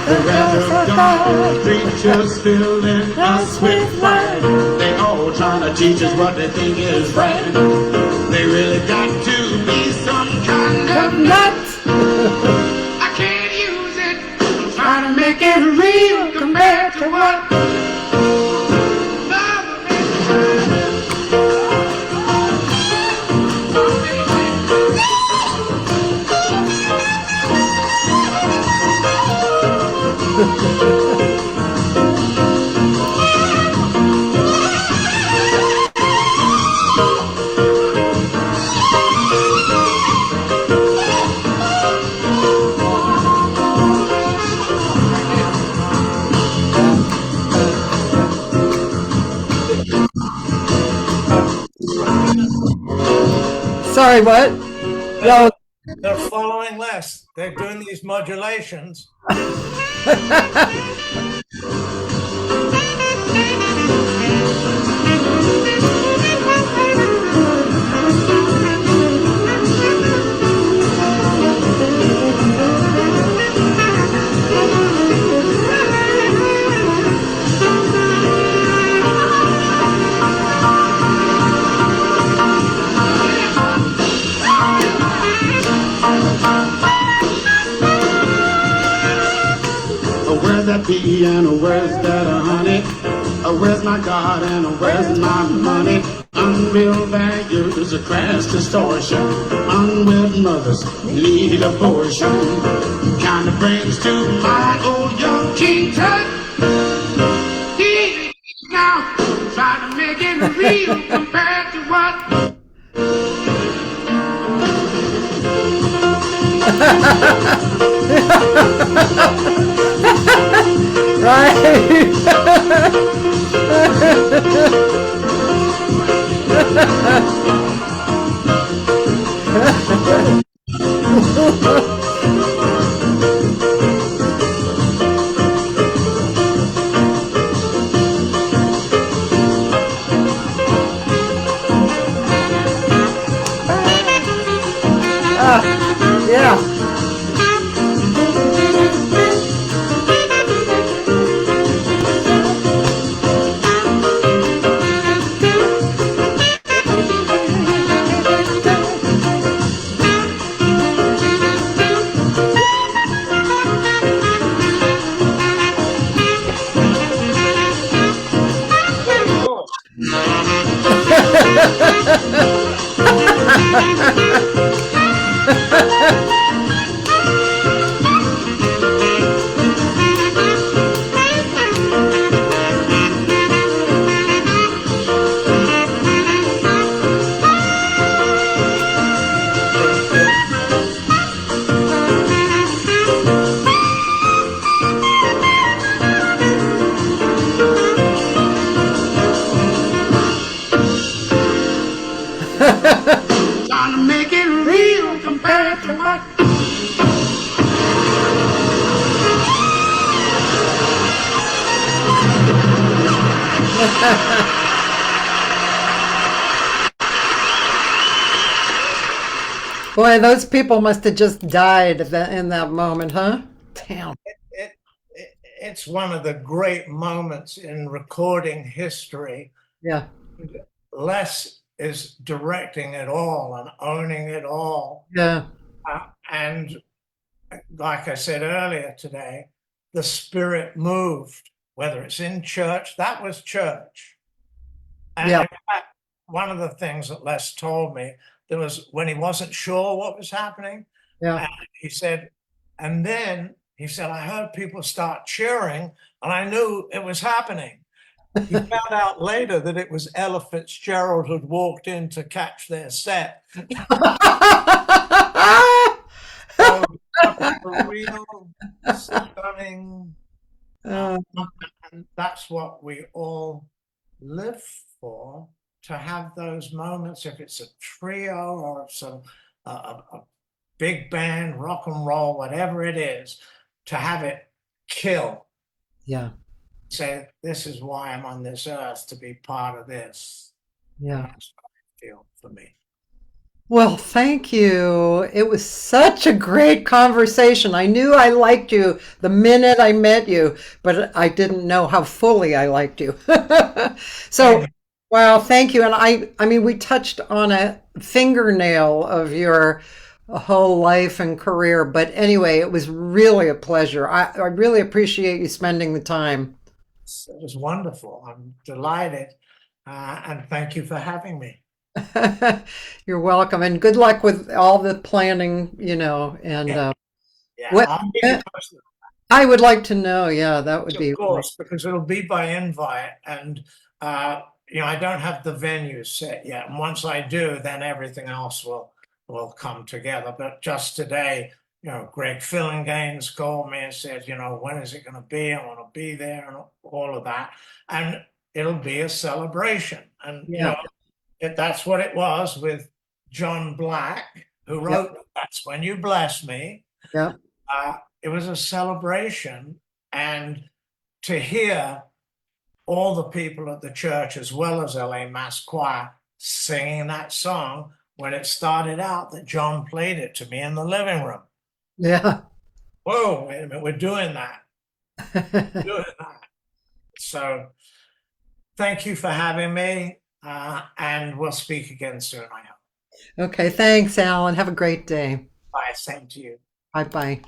[SPEAKER 6] The wrath of God, preachers filling us with pride. They all trying to teach us what they think is right. They really got to be some kind of
[SPEAKER 1] Nuts.
[SPEAKER 6] I can't use it. I'm trying to make it real compared to what?
[SPEAKER 1] Sorry, what? No.
[SPEAKER 5] They're following Les. They're doing these modulations.
[SPEAKER 6] my God, and where's my money? Unreal values, a crass distortion. Unwed mothers need abortion. Kind of brings to my old young King Tut. He now try to make it real compared to what.
[SPEAKER 1] Yeah.
[SPEAKER 6] Trying to make it real compared to what.
[SPEAKER 1] Boy, those people must have just died in that moment, huh? Damn.
[SPEAKER 5] It's one of the great moments in recording history.
[SPEAKER 1] Yeah.
[SPEAKER 5] Les is directing it all and owning it all.
[SPEAKER 1] Yeah.
[SPEAKER 5] And like I said earlier today, the spirit moved, whether it's in church, that was church. And
[SPEAKER 1] Yeah.
[SPEAKER 5] in fact, one of the things that Les told me, there was when he wasn't sure what was happening,
[SPEAKER 1] Yeah.
[SPEAKER 5] and he said, and then he said, I heard people start cheering and I knew it was happening. He found out later that it was Ella Fitzgerald who'd walked in to catch their set. So a real stunning, and that's what we all live for, to have those moments, if it's a trio or some a big band, rock and roll, whatever it is, to have it kill.
[SPEAKER 1] Yeah.
[SPEAKER 5] Say, this is why I'm on this earth, to be part of this.
[SPEAKER 1] Yeah.
[SPEAKER 5] That's what I feel for me.
[SPEAKER 1] Well, thank you. It was such a great conversation. I knew I liked you the minute I met you, but I didn't know how fully I liked you. So, well, thank you. And I mean, we touched on a fingernail of your whole life and career, but anyway, it was really a pleasure. I really appreciate you spending the time.
[SPEAKER 5] It was wonderful. I'm delighted. And thank you for having me.
[SPEAKER 1] You're welcome, and good luck with all the planning, and
[SPEAKER 5] Yeah,
[SPEAKER 1] what
[SPEAKER 5] I'll keep you posted.
[SPEAKER 1] I would like to know, yeah, that would be
[SPEAKER 5] Of course, because it'll be by invite, and I don't have the venue set yet. And once I do, then everything else will come together. But just today, Greg Fillinganes called me and said, when is it going to be? I want to be there, and all of that. And it'll be a celebration. And that's what it was with John Black, who wrote That's When You Bless Me.
[SPEAKER 1] Yeah.
[SPEAKER 5] It was a celebration, and to hear all the people at the church, as well as LA Mass Choir, singing that song when it started out, that John played it to me in the living room.
[SPEAKER 1] Yeah.
[SPEAKER 5] Whoa, wait a minute, we're doing that. Doing that. So thank you for having me, and we'll speak again soon, I hope.
[SPEAKER 1] Okay, thanks, Alan. Have a great day.
[SPEAKER 5] Bye, same to you.
[SPEAKER 1] Bye-bye.